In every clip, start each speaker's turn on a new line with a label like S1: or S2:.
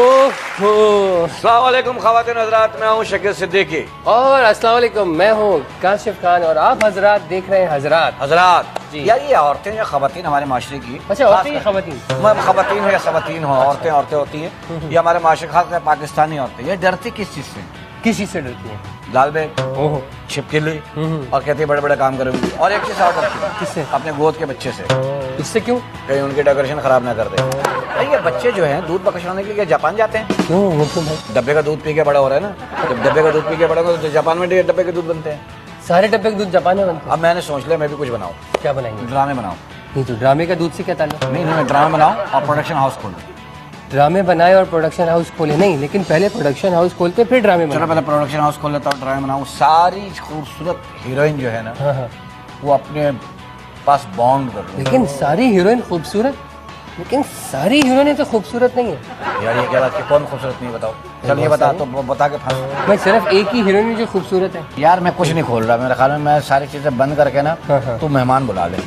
S1: अस्सलाम वालेकुम ख़वातीन हज़रात, मैं हूँ शकील सिद्दीकी
S2: और अस्सलाम वालेकुम, मैं हूँ काशिफ खान और आप हजरात देख रहे हैं हजरात जी।
S1: यार ये औरतें या ख़वातीन हमारे माशरे की,
S2: अच्छा औरतें या ख़वातीन,
S1: ख़वातीन हो या ख़वातीन हो, औरतें होती हैं। ये हमारे माशरे खास पाकिस्तानी औरतें, ये डरती किस चीज़ से?
S2: किस चीज़ से डरती हैं?
S1: लाल बैग, छिपकली, और कहती है बड़े बड़े काम करूंगी। और एक चीज़ और डरती है,
S2: किससे?
S1: अपने गोद के बच्चे से।
S2: इससे क्यों?
S1: कहीं उनकी डेकोरेशन खराब ना कर दे। ये बच्चे जो हैं दूध बकशवाने के लिए जापान जाते हैं।
S2: क्यों? वो क्यों भाई?
S1: डब्बे का दूध पी के बड़ा हो रहा है ना, जब डब्बे का दूध पी के बड़ा होगा तो जापान में डब्बे के दूध बनते हैं।
S2: सारे डब्बे का दूध जापान में बनते हैं।
S1: अब मैंने सोच लिया मैं भी कुछ बनाऊं।
S2: क्या बनाएंगे?
S1: ड्रामे बनाऊं।
S2: नहीं तो ड्रामे का दूध से क्या ताल्लुक?
S1: नहीं मैं ड्रामे बनाऊं और प्रोडक्शन हाउस खोलूं।
S2: ड्रामे बनाए और प्रोडक्शन हाउस खोले? नहीं, लेकिन पहले प्रोडक्शन हाउस खोलते फिर ड्रामे
S1: चलो
S2: बनाए।
S1: पहले प्रोडक्शन हाउस खोल लेता हूँ, ड्रामे बनाऊं। सारी खूबसूरत हीरोइन जो है ना,
S2: हाँ।
S1: वो अपने पास बॉन्ड कर लूं।
S2: लेकिन सारी हीरोइन खूबसूरत, लेकिन सारी हीरोइनें तो खूबसूरत नहीं है
S1: यार ये क्या बात कि कौन खूबसूरत नहीं बताओ? चल ये बता तो बता के फंस।
S2: मैं सिर्फ एक ही हीरोइन जो खूबसूरत है।
S1: यार मैं कुछ नहीं खोल रहा, मेरे ख्याल में मैं सारी चीजें बंद करके ना
S2: हाँ।
S1: तू मेहमान बुला ले।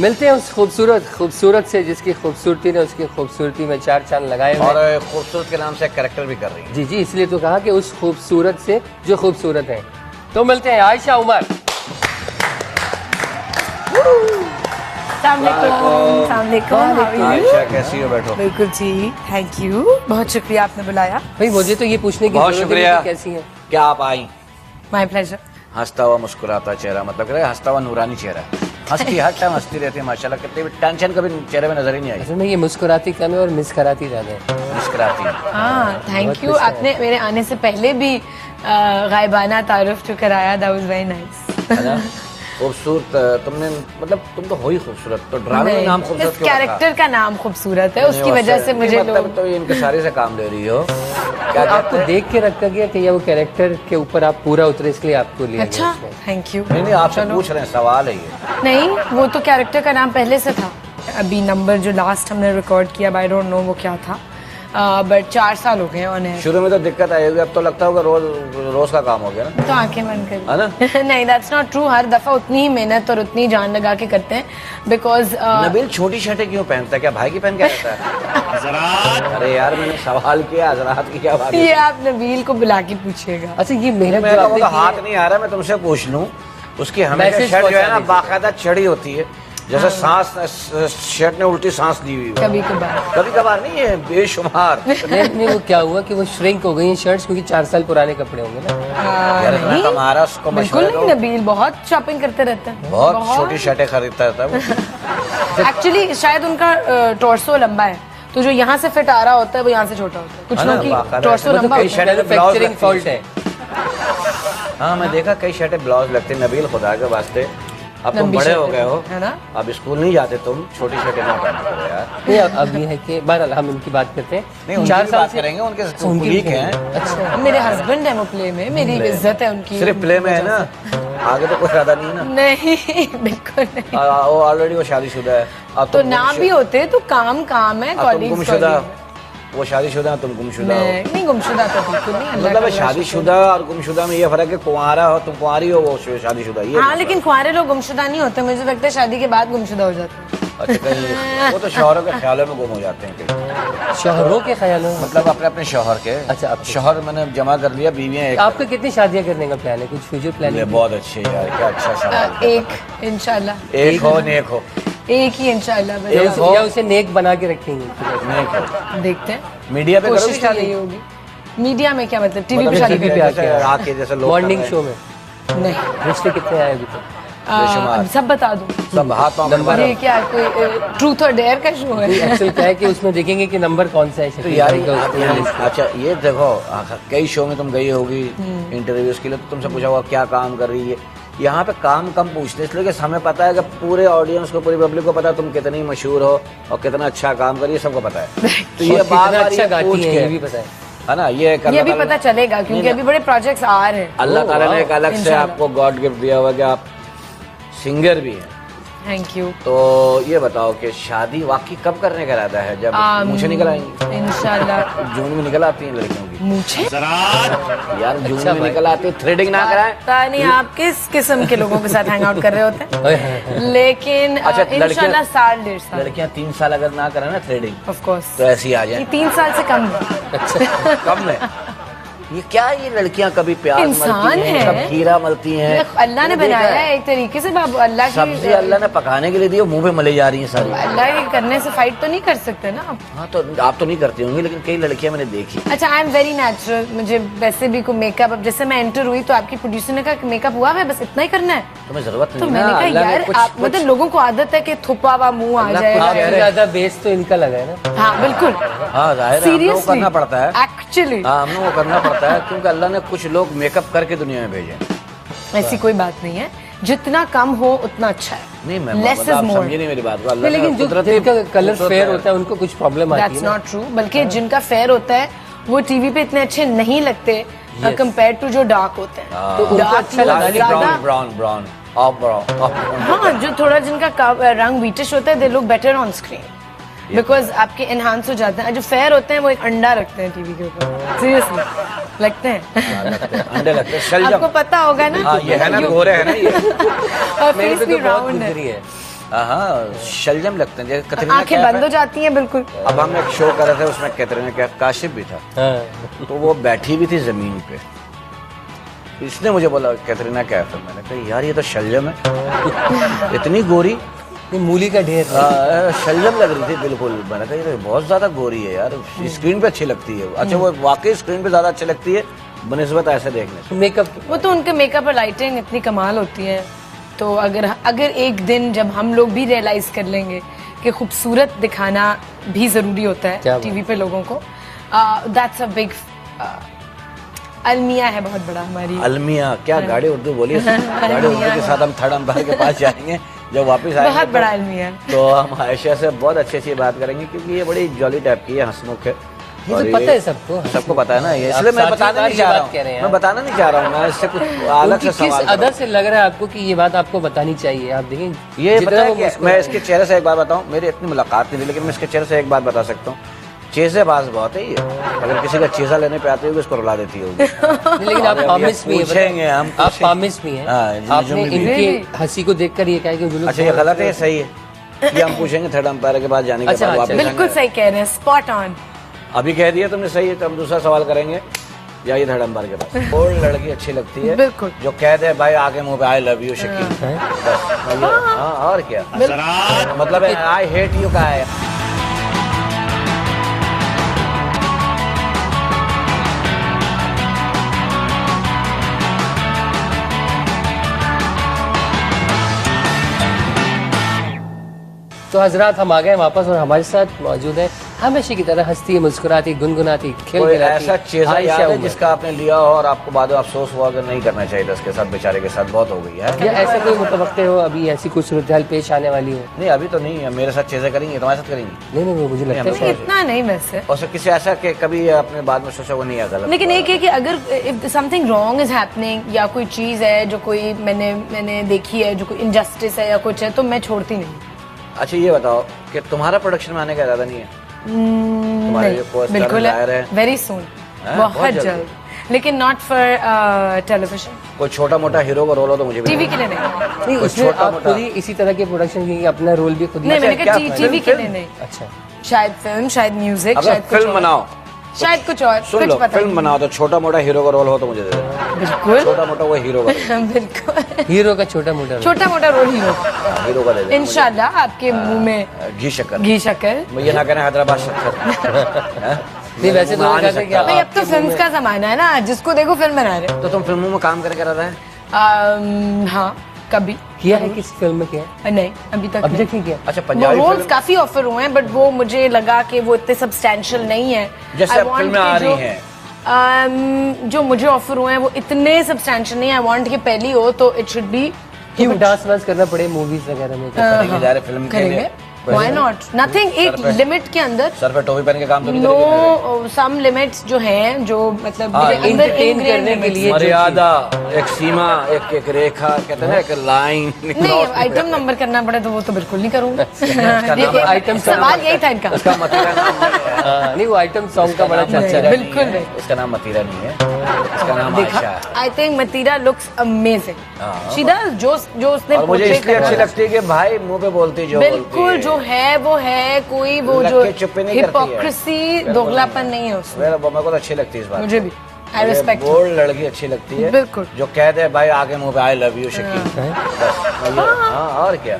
S2: मिलते हैं उस खूबसूरत से जिसकी खूबसूरती ने उसकी खूबसूरती में चार चांद लगाए हुए।
S1: और खूबसूरत के नाम से एक कैरेक्टर भी कर रही है।
S2: जी, इसलिए तो कहा कि उस खूबसूरत से जो खूबसूरत है। तो मिलते हैं आयशा उमर।
S1: आयशा कैसी हो? बैठो।
S3: बिल्कुल जी, थैंक यू, बहुत शुक्रिया आपने बुलाया।
S2: भाई मुझे तो ये पूछने की
S1: बहुत
S2: जरूरत
S1: शुक्रिया।
S2: है कि कैसी है।
S1: क्या आप आई?
S3: My pleasure.
S1: हंसता हुआ मुस्कुराता चेहरा, मतलब कह रहे हंसता हुआ नूरानी चेहरा। हंसती हर टाइम हंसती रहती है माशाल्लाह, कितनी भी टेंशन कभी चेहरे में नजर ही नहीं आई।
S2: असल में ये मुस्कुराती कम है और मिस कराती ज्यादा है।
S1: मुस्कुराती है।
S3: हाँ, थैंक यू। आपने मेरे आने से पहले भी गायबाना तारुफ जो कराया, दैट वाज वेरी नाइस।
S1: खूबसूरत तुमने, मतलब तुम तो हो ही खूबसूरत, तो ड्रामे में नाम खूबसूरत
S3: इस
S1: क्यों रखा?
S3: कैरेक्टर का नाम खूबसूरत है, उसकी वजह से मुझे
S1: मतलब
S3: लोग।
S1: तो ये इनके सारे से काम ले रही हो क्या?
S2: आपको देख के रखा गया कि ये वो कैरेक्टर के ऊपर आप पूरा उतरे, इसलिए आपको लिया गया
S3: अच्छा,
S2: उसमें।
S3: Thank you.
S1: नहीं आपसे पूछ रहे हैं, सवाल है ये।
S3: नहीं, वो तो कैरेक्टर का नाम पहले से था। अभी नंबर जो लास्ट हमने रिकॉर्ड किया, आई डोंट नो वो क्या था, बट 4 साल हो गए उन्हें।
S1: शुरू में तो दिक्कत आई होगी, अब तो लगता होगा रोज का काम हो गया ना।
S3: तो आंखें बंद कर
S1: है ना?
S3: नहीं, दैट्स नॉट ट्रू। हर दफा उतनी ही मेहनत और उतनी जान लगा के करते हैं, बिकॉज
S1: नबील छोटी शर्टें क्यों पहनता है? क्या भाई की पहन के रहता है? अरे यार मैंने सवाल किया, हजरात की क्या बात है?
S3: ये आप नबील को बुला के पूछिएगा।
S2: अच्छा ये मेहनत जो
S1: मेरा
S2: आपने
S1: तो
S2: की
S1: हाथ
S2: है-
S1: नहीं आ रहा, मैं तुमसे पूछ लूं। उसकी हमेशा
S2: मैसेज
S1: शर्ट जो है ना
S2: पहुंचाने से।
S1: बाकायदा चढ़ी होती है, जैसे सांस शर्ट ने उल्टी सांस दी हुई हो।
S3: कभी कभार।
S1: कभी कभार नहीं है, बेशुमार।
S2: नहीं वो क्या हुआ कि वो श्रिंक हो गई शर्ट्स, क्योंकि 4 साल पुराने कपड़े होंगे ना।
S1: यार इतना कमा रहा है, उसको
S3: बिल्कुल
S1: मशवरा
S3: नहीं,
S1: दो।
S3: नबील बहुत शॉपिंग करते रहते हैं।
S1: बहुत छोटी शर्टें खरीदता रहता है वो।
S3: एक्चुअली शायद उनका टॉर्सो लंबा है, तो जो यहाँ से फिट आ रहा होता है वो यहाँ से छोटा होता है। कुछ
S1: है ना,
S3: लोगों की
S1: बाकायदा
S3: टॉर्सो
S1: मतलब
S3: लंबा
S1: कई
S3: होता है।
S1: शर्टें ब्लाउज
S2: मैन्युफैक्चरिंग
S1: लगती
S2: फॉल्ट है।
S1: हाँ मैं देखा कई शर्टें ब्लाउज लगते हैं। नबील खुदा के वास्ते, अब तुम
S3: लंबी
S1: बड़े हो
S3: शर्टें,
S1: गए हो,
S3: है ना?
S1: अब स्कूल नहीं जाते तुम, छोटी शर्टें ना पहना करो यार।
S2: नहीं अब ये है कि बहरहाल हम इनकी बात करते हैं।
S1: नहीं उनकी
S2: 4
S1: भी
S2: साल
S1: बात
S2: से
S1: करेंगे, उनके
S2: उनकी
S1: कुलीग
S2: भी
S1: हैं।
S2: अच्छा
S3: मेरे हस्बैंड है वो प्ले में, मेरी इज्जत है उनकी।
S1: सिर्फ प्ले में है ना, आगे तो कोई इरादा नहीं है ना।
S3: नहीं, बिल्कुल नहीं।
S1: वो ऑलरेडी वो शादीशुदा है। अब
S3: तो
S1: तुम
S3: ना भी होते तो काम काम है,
S1: अब तुम
S3: कॉलेज
S1: गुमशुदा, वो शादीशुदा है, तुम गुमशुदा हो।
S3: नहीं, गुमशुदा तो बिल्कुल नहीं। अल्लाह
S1: मतलब
S3: का
S1: शादीशुदा और गुमशुदा में ये फर्क है, कुंवारा हो तुम, कुंवारी हो वो शादीशुदा। ये
S3: हाँ, लेकिन कुंवारे लोग गुमशुदा नहीं होते, मुझे लगता है शादी के बाद गुमशुदा हो जाते हैं।
S1: अच्छा कहीं वो तो शौहरों के ख्यालों में गुम हो जाते हैं कहीं।
S2: शोहरों के ख्यालों में
S1: मतलब अपने अपने शौहर के।
S2: अच्छा, अपने।
S1: शौहर मैंने जमा कर लिया, बीवियां एक।
S2: आपका कितनी शादियां करने का प्लान है? कुछ फ्यूचर
S1: ये
S2: प्लानिंग?
S1: बहुत अच्छे यार, क्या अच्छा सवाल।
S3: एक इंशाल्लाह,
S1: एक हो नेक हो,
S3: एक ही इंशाल्लाह। बस
S1: एक हो।
S2: या उसे नेक बना के रखेंगे?
S1: नेक हो।
S3: देखते हैं,
S1: मीडिया पे करोगे
S3: कोशिश तो यही
S1: शादी?
S3: होगी। मीडिया में क्या मतलब? टीवी पे
S1: मतलब
S3: शादी
S2: टीवी पे
S3: करेंगे?
S2: आके
S1: आके जैसे लोग
S2: मॉर्निंग
S1: कर रहे
S2: शो में
S1: हैं।
S3: नहीं,
S2: रिश्ते कितने आए अभी तक?
S1: बेशुमार।
S3: सब बता दूं।
S1: सब हाथ पांव
S2: नंबर
S1: में
S3: ये क्या कोई ट्रूथ और डेयर का शो है?
S2: एक्चुअल क्या है कि उसमें देखेंगे कि नंबर कौन सा है
S1: तो
S2: शकील
S1: यार
S2: भाई का उसमें लिस्ट में।
S1: अच्छा ये देखो, कई शो में तुम गई होगी इंटरव्यूज के लिए, तो तुमसे पूछा होगा क्या काम कर रही है। यहाँ पे काम कम पूछते हैं, इसलिए कि हमें पता है कि पूरे ऑडियंस को, पूरी पब्लिक को पता है तुम कितनी मशहूर हो और कितना अच्छा काम करिए, सबको पता है। तो ये
S2: और
S1: बार
S2: कितना
S1: बार
S2: अच्छा
S1: ये
S2: गाती
S1: पूछ
S2: है
S1: के,
S2: ये भी पता है
S1: ना, ये
S3: ये भी पता चलेगा क्योंकि अभी बड़े प्रोजेक्ट्स आ रहे हैं।
S1: अल्लाह ताला ने एक अलग से
S3: इंशाल्लाह।
S1: आपको गॉड गिफ्ट दिया हुआ कि आप सिंगर भी हैं।
S3: Thank you.
S1: तो ये बताओ कि शादी वाकई कब करने का इरादा है? जब मूछें निकल आएंगी?
S3: इंशाल्लाह।
S1: जून में निकल आती हैं लड़कियों की
S3: मूछें
S1: यार, जून में निकल आती है। थ्रेडिंग ना कराएं?
S3: पता नहीं आप किस किस्म के लोगों के साथ हैंग आउट कर रहे होते हैं, लेकिन
S1: अच्छा,
S3: इंशाल्लाह साल 1.5 साल।
S1: लड़कियां 3 साल अगर ना करें ना थ्रेडिंग,
S3: ऑफ कोर्स
S1: तो ऐसी आ जाए।
S3: 3 साल से कम है।
S1: कम है ये क्या? ये लड़कियां कभी प्याज
S3: इंसान
S1: मलती हैं,
S3: है।
S1: कभी खीरा मलती हैं।
S3: अल्लाह ने बनाया है एक तरीके से बाबू। अल्लाह की
S1: सब्जी अल्लाह ने पकाने के लिए दी, मुंह पे मले जा रही हैं सारी।
S3: अल्लाह के करने से फाइट तो नहीं कर सकते ना आप।
S1: हाँ, तो आप तो नहीं करती होंगी, लेकिन कई लड़कियां मैंने देखी।
S3: अच्छा, आई एम वेरी नेचुरल। मुझे वैसे भी कोई मेकअप, अब जैसे मैं एंटर हुई तो आपकी प्रोड्यूसर ने कहा कि मेकअप हुआ है, बस इतना ही करना है।
S1: तुम्हें जरूरत
S3: तो
S1: नहीं
S3: मैंने
S1: ना,
S3: कहा
S1: अल्लाह ने
S3: यार
S1: कुछ-
S3: आप मतलब लोगों को आदत है कि थुपा हुआ मुंह आ
S1: अल्लाह
S3: जाएगा।
S1: कुछ कह रहे-
S2: ज्यादा बेस तो इनका लगा है ना।
S3: हाँ बिल्कुल,
S1: हाँ जाहिर है, हम लोगों को करना पड़ता है
S3: एक्चुअली।
S1: हाँ, हम लोगों को करना पड़ता है, क्योंकि अल्लाह ने कुछ लोग मेकअप करके दुनिया में भेजे।
S3: ऐसी कोई बात नहीं है, जितना कम हो उतना अच्छा है।
S1: नहीं मैं
S3: Less
S1: मतलब
S3: is
S1: आप
S3: more.
S1: समझे नहीं मेरी बात को। अल्लाह ने
S2: लेकिन जो
S1: कुदरती
S2: जिनका कलर
S1: खूबसूरत
S2: फेयर
S1: है।
S2: होता है उनको कुछ प्रॉब्लम आती
S3: दैट्स
S2: है ना।
S3: नॉट ट्रू, बल्कि जिनका फेयर होता है वो टीवी पे इतने अच्छे नहीं लगते कंपेयर टू जो डार्क होते हैं।
S1: हाँ।
S2: तो उनको
S3: Dark
S2: अच्छा
S3: लोग
S2: लगा नहीं।
S3: ज्यादा-
S1: ब्राउन ब्राउन ऑफ ब्राउन।
S3: हाँ, जो थोड़ा जिनका रंग व्हीटिश होता है, they look better on screen because आपके एनहांस हो जाते हैं। जो फेयर होते हैं वो एक अंडा रखते हैं टीवी के ऊपर, सीरियसली लगते हैं।
S1: अंडे लगते हैं, शलजम।
S3: आपको पता होगा ना।
S1: हाँ, ये है ना, गोरे है ना ये।
S3: और
S2: मेरे
S3: फेस
S2: पे
S3: भी
S2: तो बहुत
S3: राउंड है,
S2: गुजरी है।
S1: हाँ, शलजम लगते हैं। जैसे कतरीना
S3: आंखें
S1: कैफ
S3: बंद हो
S1: है।
S3: जाती हैं बिल्कुल।
S1: अब हम एक शो कर रहे थे, उसमें कतरीना कैफ, काशिफ भी था,
S2: हाँ।
S1: तो वो बैठी भी थी जमीन पे। इसने मुझे बोला कैटरीना कैफ है। मैंने कहा यार ये तो शलजम है, इतनी गोरी।
S2: ये मूली का ढेर है।
S1: शलजम लग रही थी बिल्कुल। मैंने कहा ये तो बहुत ज्यादा गोरी है यार, स्क्रीन पे अच्छी लगती है। अच्छा, वो वाकई स्क्रीन पे ज्यादा अच्छी लगती है बनिस्बत ऐसे देखने से।
S2: मेकअप
S3: वो तो उनके मेकअप और लाइटिंग इतनी कमाल होती है। तो अगर एक दिन जब हम लोग भी रियलाइज कर लेंगे कि खूबसूरत दिखाना भी जरूरी होता
S2: क्या
S3: है
S2: बात।
S3: टीवी पे लोगों को, दैट्स अ बिग अलमिया है बहुत बड़ा हमारी।
S1: अलमिया क्या गाड़ी उर्दू बोली? गाड़ी उर्दू के साथ हम थर्ड अंपायर के पास जाएंगे जब वापस आएंगे।
S3: बहुत बड़ा अलमिया है।
S1: तो हम आयशा से बहुत अच्छी बात करेंगे, क्योंकि ये बड़ी जॉली टाइप की है, हंसमुख है।
S2: ये
S1: और
S2: तो पता है सबको।
S1: सबको पता है ना ये,
S2: आप
S1: इसलिए मैं
S2: सातवीं
S1: बताना
S2: बार
S1: नहीं
S2: ये
S1: चाह रहा
S2: बात कह रहे
S1: हूँ।
S2: हैं
S1: मैं बताना नहीं चाह रहा हूँ, मैं इससे कुछ अलग
S2: उनकी
S1: से
S2: किस
S1: सवाल
S2: अदा
S1: करूँ।
S2: से लग रहा है आपको कि ये बात आपको बतानी चाहिए? आप देखें
S1: ये
S2: जितना
S1: पता है
S2: वो
S1: कि
S2: मुस्कुरा
S1: मैं
S2: रहे
S1: इसके चेहरे से एक बात बताऊं, मेरी इतनी मुलाकात नहीं थी, लेकिन मैं इसके चेहरे से एक बात बता सकता हूँ, चेज़ेबाज बहुत है ये। अगर किसी का चीज़ा लेने पे आती होगी उसको रुला देती होगी।
S2: हैं। लेकिन आप
S1: और
S2: पामिस भी हैं,
S1: पूछेंगे हम,
S2: आप पामिस भी हैं।
S1: हाँ, जिन-
S2: आपने
S1: जुम्मे भी
S2: इनकी
S3: हैं।
S2: हंसी को देखकर ये कहा कि जो लोग
S1: अच्छा ये गलत है, ये सही है? ये हम पूछेंगे थर्ड अंपायर के पास जाने के
S2: अच्छा,
S1: बाद
S2: अच्छा।
S1: वापस
S3: बिल्कुल
S1: आएंगे।
S3: सही कह रहे हैं, स्पॉट ऑन।
S1: अभी कह दिया तुमने सही है, तो हम दूसरा सवाल करेंगे, जाइए थर्ड अंपायर के पास। ओल्ड लड़की अच्छी लगती है
S3: बिल्कुल।
S1: जो कह दे भाई आगे मुंह पे आई लव यू शकील,
S2: हैं?
S1: बस। हाँ, और क्या मतलब आई हेट यू का है।
S2: तो हजरात हम आ गए वापस और हमारे साथ मौजूद है हमेशा की तरह हंसती मुस्कुराती गुनगुनाती
S1: कोई
S2: खिलखिलाती
S1: ऐसा चीज़
S2: आयशा
S1: याद है
S2: उमर।
S1: जिसका आपने लिया हो और आपको बाद में अफसोस हुआ कि नहीं करना चाहिए था उसके साथ, बेचारे के साथ बहुत हो गई है?
S2: या ऐसा कोई मुतवक्के हो अभी ऐसी कुछ सूरत हाल पेश आने वाली हो?
S1: नहीं अभी तो नहीं है, मेरे साथ चीजें करेंगी, तुम्हारे साथ करेंगी।
S2: नहीं नहीं वो मुझे लगता
S1: नहीं,
S2: है
S3: इतना नहीं वैसे,
S1: और से किसी ऐसा कि कभी आपने बाद में सोचा वो नहीं है गलत।
S3: लेकिन एक है कि अगर if something wrong is happening या कोई चीज है जो कोई मैंने देखी है जो कोई इनजस्टिस है या कुछ है, तो मैं छोड़ती नहीं।
S1: अच्छा ये बताओ कि तुम्हारा प्रोडक्शन में आने का इरादा नहीं है? तुम्हारे जो
S3: नहीं,
S1: co-star
S3: बिल्कुल
S1: जाहिर है,
S3: वेरी सून,
S1: हाँ,
S3: बहुत
S1: बहुत जल्दी।
S3: जल्द, लेकिन नॉट फॉर टेलीविजन,
S1: कोई छोटा मोटा हीरो का रोल हो तो मुझे भी
S3: टीवी के लिए नहीं।
S2: नहीं
S1: कुछ
S2: उसमें
S1: छोटा
S2: आप
S1: मोटा।
S2: खुद ही इसी तरह के प्रोडक्शन की अपना रोल भी खुद ही
S3: नहीं, मैंने
S1: क्या
S3: कहा टीवी के लिए
S1: फिल्म?
S3: नहीं,
S2: अच्छा
S3: शायद फिल्म, शायद म्यूजिक,
S1: अगर
S3: शायद कुछ
S1: फिल्म
S3: और।
S1: बनाओ,
S3: शायद कुछ और,
S1: सुन
S3: कुछ
S1: लो,
S3: पता
S1: फिल्म
S3: नहीं।
S1: बनाओ तो छोटा मोटा हीरो का रोल हो तो मुझे दे देना।
S3: बिल्कुल
S1: छोटा मोटा वो हीरो का रोल,
S3: बिल्कुल,
S2: हीरो का छोटा मोटा रोल।
S3: छोटा मोटा रोल हीरो,
S1: हीरो का दे देना मुझे।
S3: इंशाल्लाह आपके मुंह में
S1: घी शक्कर,
S3: घी शक्कर।
S1: ये ना कहना हैदराबाद शक्कर। हैं?
S2: नहीं वैसे तो
S1: मैं आ
S2: वो
S1: नहीं
S2: कहते हैं कि
S1: सकता।
S3: भाई अब तो
S2: आपके
S3: फिल्म
S2: मुंह
S3: का जमाना है ना, जिसको देखो फिल्म बना रहे।
S1: तो तुम फिल्मों में काम करके रहा है?
S3: हाँ कभी
S2: किया है किस फिल्म में किया है?
S3: नहीं अभी तक
S2: अभी तक नहीं किया।
S1: अच्छा
S3: वो
S1: पंजाबी
S3: रोल्स
S1: फिल्म
S3: काफी ऑफर हुए हैं, बट वो मुझे लगा कि वो इतने सब्सटैंशियल नहीं है।
S1: जैसे
S3: I
S1: अब
S3: want
S1: फिल्में
S3: कि
S1: आ रही
S3: जो-
S1: हैं।
S3: जो मुझे ऑफर हुए हैं वो इतने सब्सटैंशियल नहीं है। आई वांट कि पहली हो तो इट शुड बी
S2: क्यों डांस वांस करना पड़े मूवीज वगैरह में?
S1: करेंगे जा रहे फिल्म के लिए,
S3: करेंगे। व्हाई नॉट, नथिंग, एक लिमिट के अंदर।
S1: सर पे टोपी पहन के काम तो नहीं करेगी।
S3: नो, सम लिमिट्स जो हैं, जो मतलब
S1: हाँ,
S3: मेरे अंदर
S2: entertain करने के लिए
S1: मर्यादा, एक सीमा, एक रेखा, कहते हैं ना, एक लाइन।
S3: नहीं, आइटम नंबर करना पड़े तो वो तो बिल्कुल नहीं करूंगा।
S1: नाम-
S2: आइटम
S3: सवाल यही था इनका।
S1: उसका मतीरा नाम नहीं है।
S2: नहीं, वो आइटम सॉन्ग का बड़ा चर्चा है।
S3: बिल्कुल नहीं।
S1: इसका नाम मतीरा नहीं है, इसका नाम आयशा है।
S3: I think Matira looks amazing.
S1: हाँ।
S3: शी डज जो उसने
S1: और मुझे
S3: portray
S1: इसलिए
S3: करा
S1: अच्छी
S3: है।
S1: लगती है कि भाई मुंह पे बोलती जो
S3: बिल्कुल जो है वो है, कोई वो
S1: लग
S3: जो
S1: के चुप्पी नहीं करती है।
S3: हिपोक्रेसी, दोगलापन नहीं है उसमें।
S1: मेरे को तो अच्छी लगती है इस बात।
S3: मुझे भी, आई रिस्पेक्ट।
S1: बोल्ड लड़की अच्छी लगती है,
S3: बिल्कुल।
S1: जो कह दे भाई आगे मुंह पे आई लव यू शकील, बस। हाँ, और क्या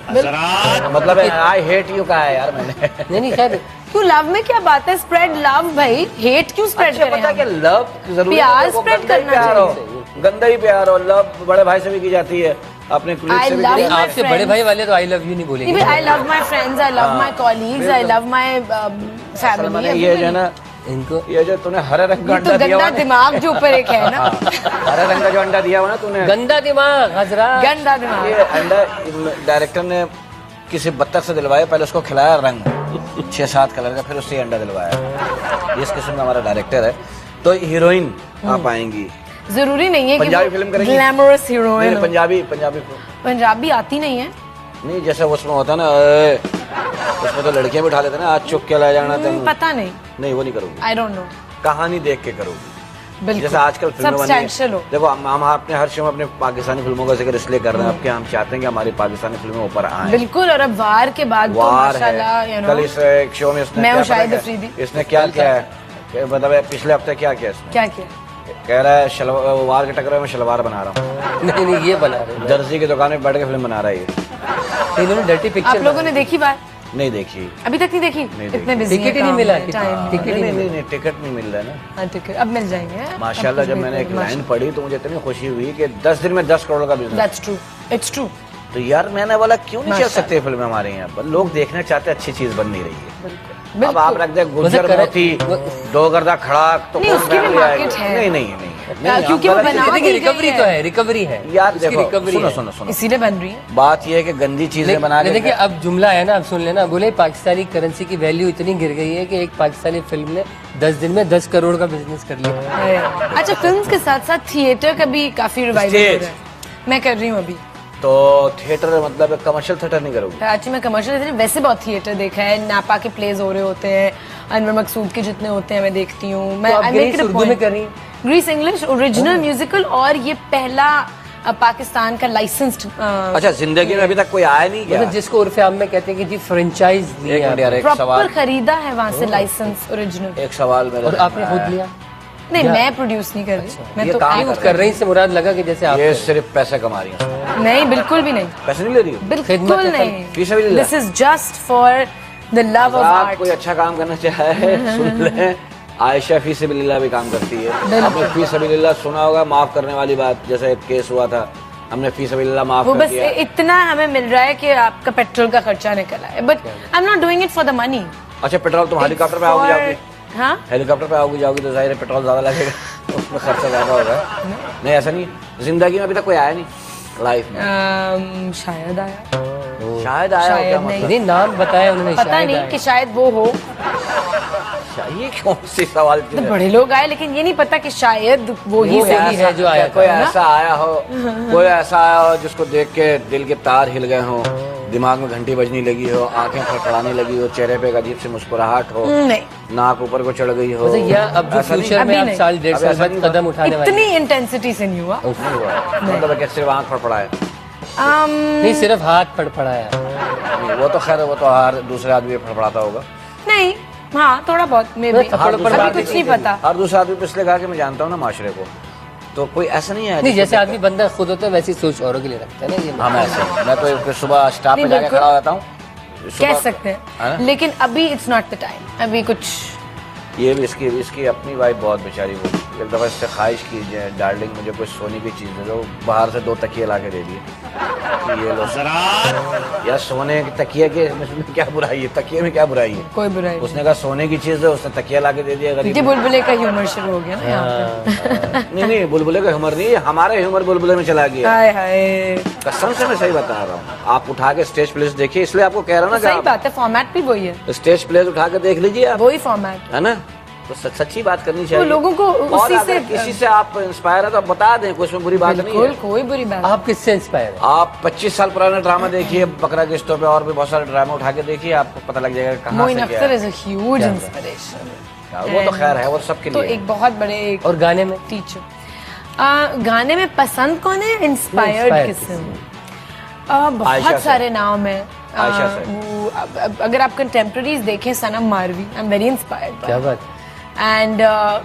S1: मतलब आई हेट यू कहा है यार मैंने।
S2: नहीं खैर,
S3: क्यों लव में क्या बात है, स्प्रेड लव भाई, हेट क्यों स्प्रेड
S1: अच्छा,
S3: करें
S1: पता
S3: हम?
S1: है कि लव जरूरी
S3: प्यार
S1: नहीं है, वो
S3: spread
S1: गंदा ही
S3: करना
S1: प्यार हो,
S3: चाहिए।
S1: गंदा ही प्यार हो। लव बड़े भाई से भी की जाती है, अपने कुलीग
S3: I
S1: से भी
S3: love
S1: की जाती
S3: my
S2: आपसे बड़े
S3: friends.
S2: भाई वाले तो आई लव यू नहीं बोलेंगे।
S3: I love my friends, I love my colleagues, I love my
S1: है। मैंने
S3: फैमिली।
S1: ये जो है ना,
S2: इनको
S1: ये जो तूने हरे रंग का
S3: ये तो
S1: अंडा दिया
S3: गंदा
S1: हुआ ना,
S3: दिमाग जो ऊपर एक है ना,
S1: हरे रंग का जो अंडा दिया हुआ ना तूने,
S2: गंदा दिमाग हजरा।
S3: गंदा दिमाग।
S1: ये अंडा डायरेक्टर ने किसी बत्तख से दिलवाया, पहले उसको खिलाया रंग 6-7 कलर का, फिर उससे अंडा दिलवाया। इस किस्म का हमारा डायरेक्टर है। तो हीरोइन आप आएंगी,
S3: जरूरी नहीं है कि
S1: पंजाबी फिल्म करेंगी?
S3: ग्लैमरस हीरोइन
S1: नहीं, पंजाबी
S3: पंजाबी आती नहीं है।
S1: नहीं, जैसे उसमें होता है ना, उसमें तो लड़कियां भी उठा लेते हैं ना, आज चुप के ला जाना तेन।
S3: पता नहीं,
S1: नहीं, वो नहीं करूंगी,
S3: आई डोंट नो।
S1: कहानी देख के करूंगी।
S3: बिल्कुल,
S1: जैसे आजकल फिल्में बनी
S3: Substantial
S1: हैं।
S3: हो।
S1: देखो हम अपने हर शो में अपने पाकिस्तानी फिल्मों का जिक्र इसलिए कर रहे हैं, अब क्या हम चाहते हैं कि हमारी पाकिस्तानी फिल्में ऊपर आए।
S3: बिल्कुल, और अब वार के बाद तो
S1: वार
S3: माशाल्लाह,
S1: है।
S3: you know,
S1: कल इस एक शो में इसने
S3: मैं
S1: क्या
S3: हूँ शाहिद
S1: पता
S3: अफरीदी।
S1: क्या- इसने क्या किया है, मतलब पिछले हफ्ते क्या किया इसने,
S3: क्या किया?
S1: कह रहा है वार के टकराव में शलवार बना रहा हूँ,
S2: नहीं ये बना रहे
S1: दर्जी की दुकान में बैठ के फिल्म बना रहा है ये।
S2: हैं। इन्होंने डर्टी
S3: आप
S2: पिक्चर
S3: लोगों ने देखी बात?
S1: नहीं देखी।
S3: अभी तक नहीं देखी?
S1: देखी।
S3: इतने बिजी
S2: टिकट ही नहीं मिला, टिकट ही
S1: नहीं, टिकट नहीं मिल रहा है ना।
S3: हाँ, टिकट अब मिल जाएंगे।
S1: माशाल्लाह जब मैंने एक लाइन पढ़ी तो मुझे इतनी खुशी हुई कि 10 दिन में 10 करोड़ का business.
S3: That's true, it's true.
S1: तो यार मैंने बोला क्यों नहीं चल
S3: माशाल्लाह।
S1: सकती फिल्में हमारे यहाँ पर, लोग देखना चाहते, अच्छी चीज बन नहीं रही है।
S3: बिल्कुल।
S1: अब आप रख दे गुजर
S2: करे-
S1: मोती, दो गर्दा खड़ाक, तो
S3: नहीं,
S1: कौन
S3: उसकी भी
S1: family आएगी?
S3: market है।
S1: नहीं,
S3: क्योंकि
S1: आप
S3: वो
S1: गलत
S3: बनावट
S1: चीज़ें-
S3: ही
S2: रिकवरी
S3: गई
S2: तो
S3: है।
S2: है, रिकवरी है
S1: यार
S2: उसकी
S1: देखो,
S2: रिकवरी है।
S1: सुनो
S3: इसीलिए बन रही है।
S1: बात ये है कि गंदी चीजें बना के
S2: देखिए अब जुमला है ना, अब सुन लेना, बोले पाकिस्तानी करेंसी की वैल्यू इतनी गिर गई है कि एक पाकिस्तानी फिल्म ने 10 दिन में 10 करोड़ का बिजनेस कर लिया।
S3: अच्छा, फिल्म्स के साथ साथ थिएटर का भी काफी रिवाइवल हो
S1: Stage।
S3: रहा है। मैं कर रही हूँ अभी।
S1: तो थिएटर मतलब कमर्शियल थिएटर नहीं करोगे?
S3: कराची में कमर्शियल वैसे बहुत थिएटर देखा है, नापा के प्लेज हो रहे होते हैं, अनवर मकसूद के जितने होते हैं मैं देखती हूँ। मैं
S2: तो आप
S3: I make
S2: grease
S3: it a
S2: Urdu
S3: point.
S2: में कर रही हैं?
S3: ग्रीस इंग्लिश ओरिजिनल म्यूजिकल, और ये पहला पाकिस्तान का लाइसेंस्ड
S1: अच्छा, जिंदगी में अभी तक कोई आया नहीं क्या?
S2: मतलब जिसको उर्फ आम में कहते हैं कि जी फ्रेंचाइज
S1: एक
S2: लिया
S1: मिनट यार, एक
S3: प्रॉपर
S1: सवाल,
S3: खरीदा है वहां से लाइसेंस ओरिजिनल।
S1: एक सवाल मेरे
S2: और
S1: ज़हन
S2: आपने
S1: में
S2: खुद
S1: आया।
S2: लिया?
S3: नहीं, मैं प्रोड्यूस नहीं कर रही, मैं
S1: ये
S3: तो
S1: काम
S2: नहीं, वो
S1: कर
S2: कर रही से मुराद लगा कि जैसे आप
S1: ये सिर्फ पैसे कमा रही हैं,
S3: नहीं, बिल्कुल भी नहीं,
S1: पैसे नहीं ले रही हो?
S3: बिल्कुल
S2: खिदमत है,
S3: नहीं।
S1: फी सबिलिल्लाह।
S3: This is just for the love of
S1: आप
S3: आर्ट।
S1: कोई अच्छा काम करना चाहे सुन लें, आयशा फी सबिलिल्लाह भी काम करती है। आपने फी सबिलिल्लाह सुना होगा, माफ करने वाली बात, जैसे एक केस हुआ था, हमने फी सबिलिल्लाह माफ
S3: वो
S1: कर
S3: बस
S1: दिया।
S3: इतना हमें मिल रहा है कि आपका पेट्रोल का खर्चा निकला है, but I am not doing it for the money.
S1: अच्छा, पेट्रोल तुम हेलीकॉप्टर पे आओगे जाओगे,
S3: हाँ,
S1: हेलीकॉप्टर पे आओगे जाओगे तो जाहिर है पेट्रोल ज्यादा लगेगा, उसमें खर्चा ज्यादा होगा। नहीं, ऐसा नहीं, जिंदगी में अभी तक कोई आया नहीं लाइफ में?
S3: शायद आया,
S1: शायद आया हो, क्या
S3: शायद
S1: मतलब?
S2: नहीं नाम बताया उन्होंने,
S3: पता
S2: शायद
S3: नहीं
S2: आए।
S3: कि शायद वो हो।
S1: ये कौन सी सवाल
S3: तो बड़े लोग आए, लेकिन ये नहीं पता कि शायद वो ही
S2: वो
S3: सही
S2: ही है जो आया था,
S1: कोई
S2: है ना?
S1: ऐसा आया हो, कोई ऐसा आया हो जिसको देख के दिल के तार हिल गए हो, दिमाग में घंटी बजने लगी हो, आंखें फड़फड़ाने लगी हो, चेहरे पे एक अजीब सी मुस्कुराहट हो,
S3: नहीं,
S1: नाक ऊपर को चढ़ गई हो।
S2: वैसे या अब जो
S1: ऐसा नहीं-
S2: फ्यूचर में
S3: अभी
S2: आप
S3: नहीं।
S2: साल 1.5 साल
S1: अभी
S2: बाद
S1: ऐसा
S2: कदम उठाने वाले
S3: इतनी इंटेंसिटी से नहीं हुआ।
S1: नहीं हुआ, मतलब कि सिर्फ आंख फड़फड़ा है।
S2: नहीं, सिर्फ हाथ फड़फड़ाया।
S1: नहीं, वो तो खैर, वो तो हर दूसरे आदमी फड़फड़ाता होगा।
S3: नहीं, हाँ, थोड़ा बहुत मे भी,
S2: थप्पड़ पर
S3: अभी
S2: बात
S3: कुछ
S2: नहीं
S3: नहीं पता।
S1: हर दूसरा आदमी पिछले कहा कि मैं जानता हूँ ना माशरे को, तो कोई ऐसा नहीं है
S2: नहीं, जैसे आदमी बंदा खुद होता है वैसी सोच औरों के लिए रखता है ना, ये
S1: हम ऐसे, मैं तो सुबह स्टाफ पे
S3: नहीं,
S1: जाके
S3: बिल्कुल।
S1: खड़ा हो जाता हूँ,
S3: कह
S1: सुबह-
S3: सकते
S1: है
S3: हैं,
S1: ना?
S3: लेकिन अभी इट्स नॉट द टाइम। अभी कुछ
S1: ये भी इसकी अपनी वाइफ बहुत बेचारी, वो एक दफा इससे ख्वाहिश की, डार्लिंग मुझे कोई सोने की चीज दे दो, बाहर से 2 तकिए ला के दे दिए। ये लो यार, सोने के तकिया के में क्या बुराई है? तकिए में क्या बुराई है?
S3: कोई बुराई
S1: उसने कहा सोने की चीज है, उसने तकिया ला के दे दिया गरीब
S3: ये
S1: को।
S3: बुलबुले का ह्यूमर शुरू हो गया ना यहाँ पे।
S1: नहीं नहीं, बुलबुले का ह्यूमर नहीं है, हमारे ह्यूमर बुलबुले में चला गया।
S3: हाय हाय,
S1: कसम से मैं सही बता रहा हूँ। आप उठा के स्टेज प्लेस देखिए, इसलिए आपको कह रहा हूँ ना
S3: सही
S1: कि
S3: बात है, फॉर्मेट भी वही है,
S1: आप स्टेज प्लेस उठा के देख लीजिए आप,
S3: वही फॉर्मेट।
S1: है ना? तो सच्ची बात करनी चाहिए।
S3: लोगों को
S1: और
S3: उसी
S1: अगर
S3: से
S1: किसी से आप इंस्पायर है तो आप बता दें, कुछ में बुरी बात नहीं
S3: बिल्कुल
S1: है।
S3: कोई बुरी बात
S2: आप किससे इंस्पायर है?
S1: आप 25 साल पुराना ड्रामा देखिए, बकरा किस्तों पे, और भी बहुत सारे ड्रामा उठा के देखिए, आपको पता लग जाएगा कहाँ
S3: मोइन
S1: से क्या
S3: अख्तर
S1: है।
S3: Is a huge inspiration.
S1: वो तो खैर है, वो सबके
S3: तो
S1: लिए
S3: एक बहुत बड़े
S2: और गाने में
S3: टीचर। गाने में पसंद कौन है? इंस्पायर्ड
S2: Inspired
S3: किस्म।
S1: आयशा
S3: बहुत
S1: से।
S3: सारे नाम है।
S1: आयशा से।
S3: अगर आप कंटेम्प्रेरीज देखें, सनम मारवी, आई एम वेरी इंस्पायर्ड
S2: क्या बात?
S3: एंड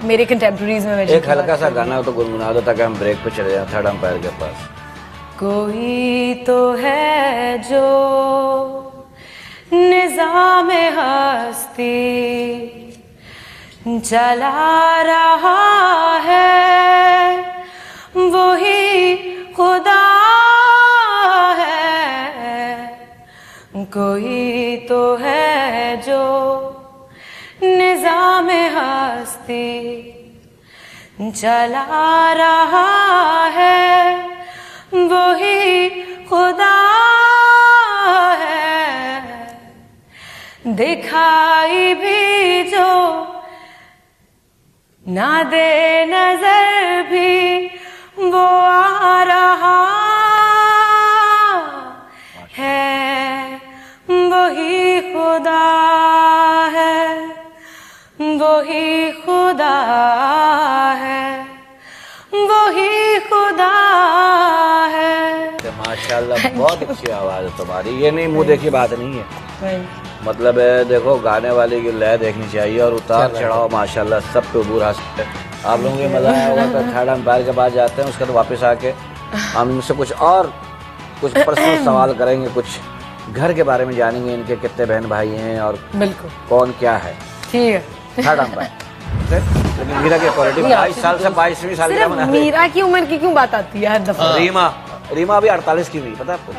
S3: मेरे कंटेम्प्रेरीज में मैं
S1: एक
S3: जिनकी
S1: हल्का
S3: बात
S1: सा
S3: करूं,
S1: गाना तो गुनगुना दो ताकि हम ब्रेक पे चले जाएं थर्ड अंपायर के पास।
S3: कोई तो है जो निजाम हस्ती चला रहा है, वही खुदा है। कोई तो है जो निजाम हस्ती चला रहा है, वही खुदा है। दिखाई भी जो ना दे नजर भी, वो आ रहा है, वही खुदा है, वही खुदा है, वही खुदा है।
S1: माशाल्लाह, बहुत अच्छी आवाज है तुम्हारी। ये नहीं मुंह देखी बात नहीं है, मतलब है देखो गाने वाले की लय देखनी चाहिए, और उतार चढ़ाव माशाल्लाह सब पे उबूर हासिल है। आप लोगों को मजा आया होगा तो थर्ड अंपायर के पास जाते हैं, उसके बाद वापस आके हम इनसे कुछ पर्सनल सवाल करेंगे, कुछ घर के बारे में जानेंगे, इनके कितने बहन भाई हैं और
S3: बिल्कुल
S1: कौन क्या है।
S3: ठीक है।
S1: Third umpire. लेकिन मीरा की क्वालिटी 22 साल से 22वीं साल
S3: सिर्फ मीरा की उम्र की क्यों बात आती है हर दफा?
S1: रीमा अभी 48 की हुई, पता है आपको?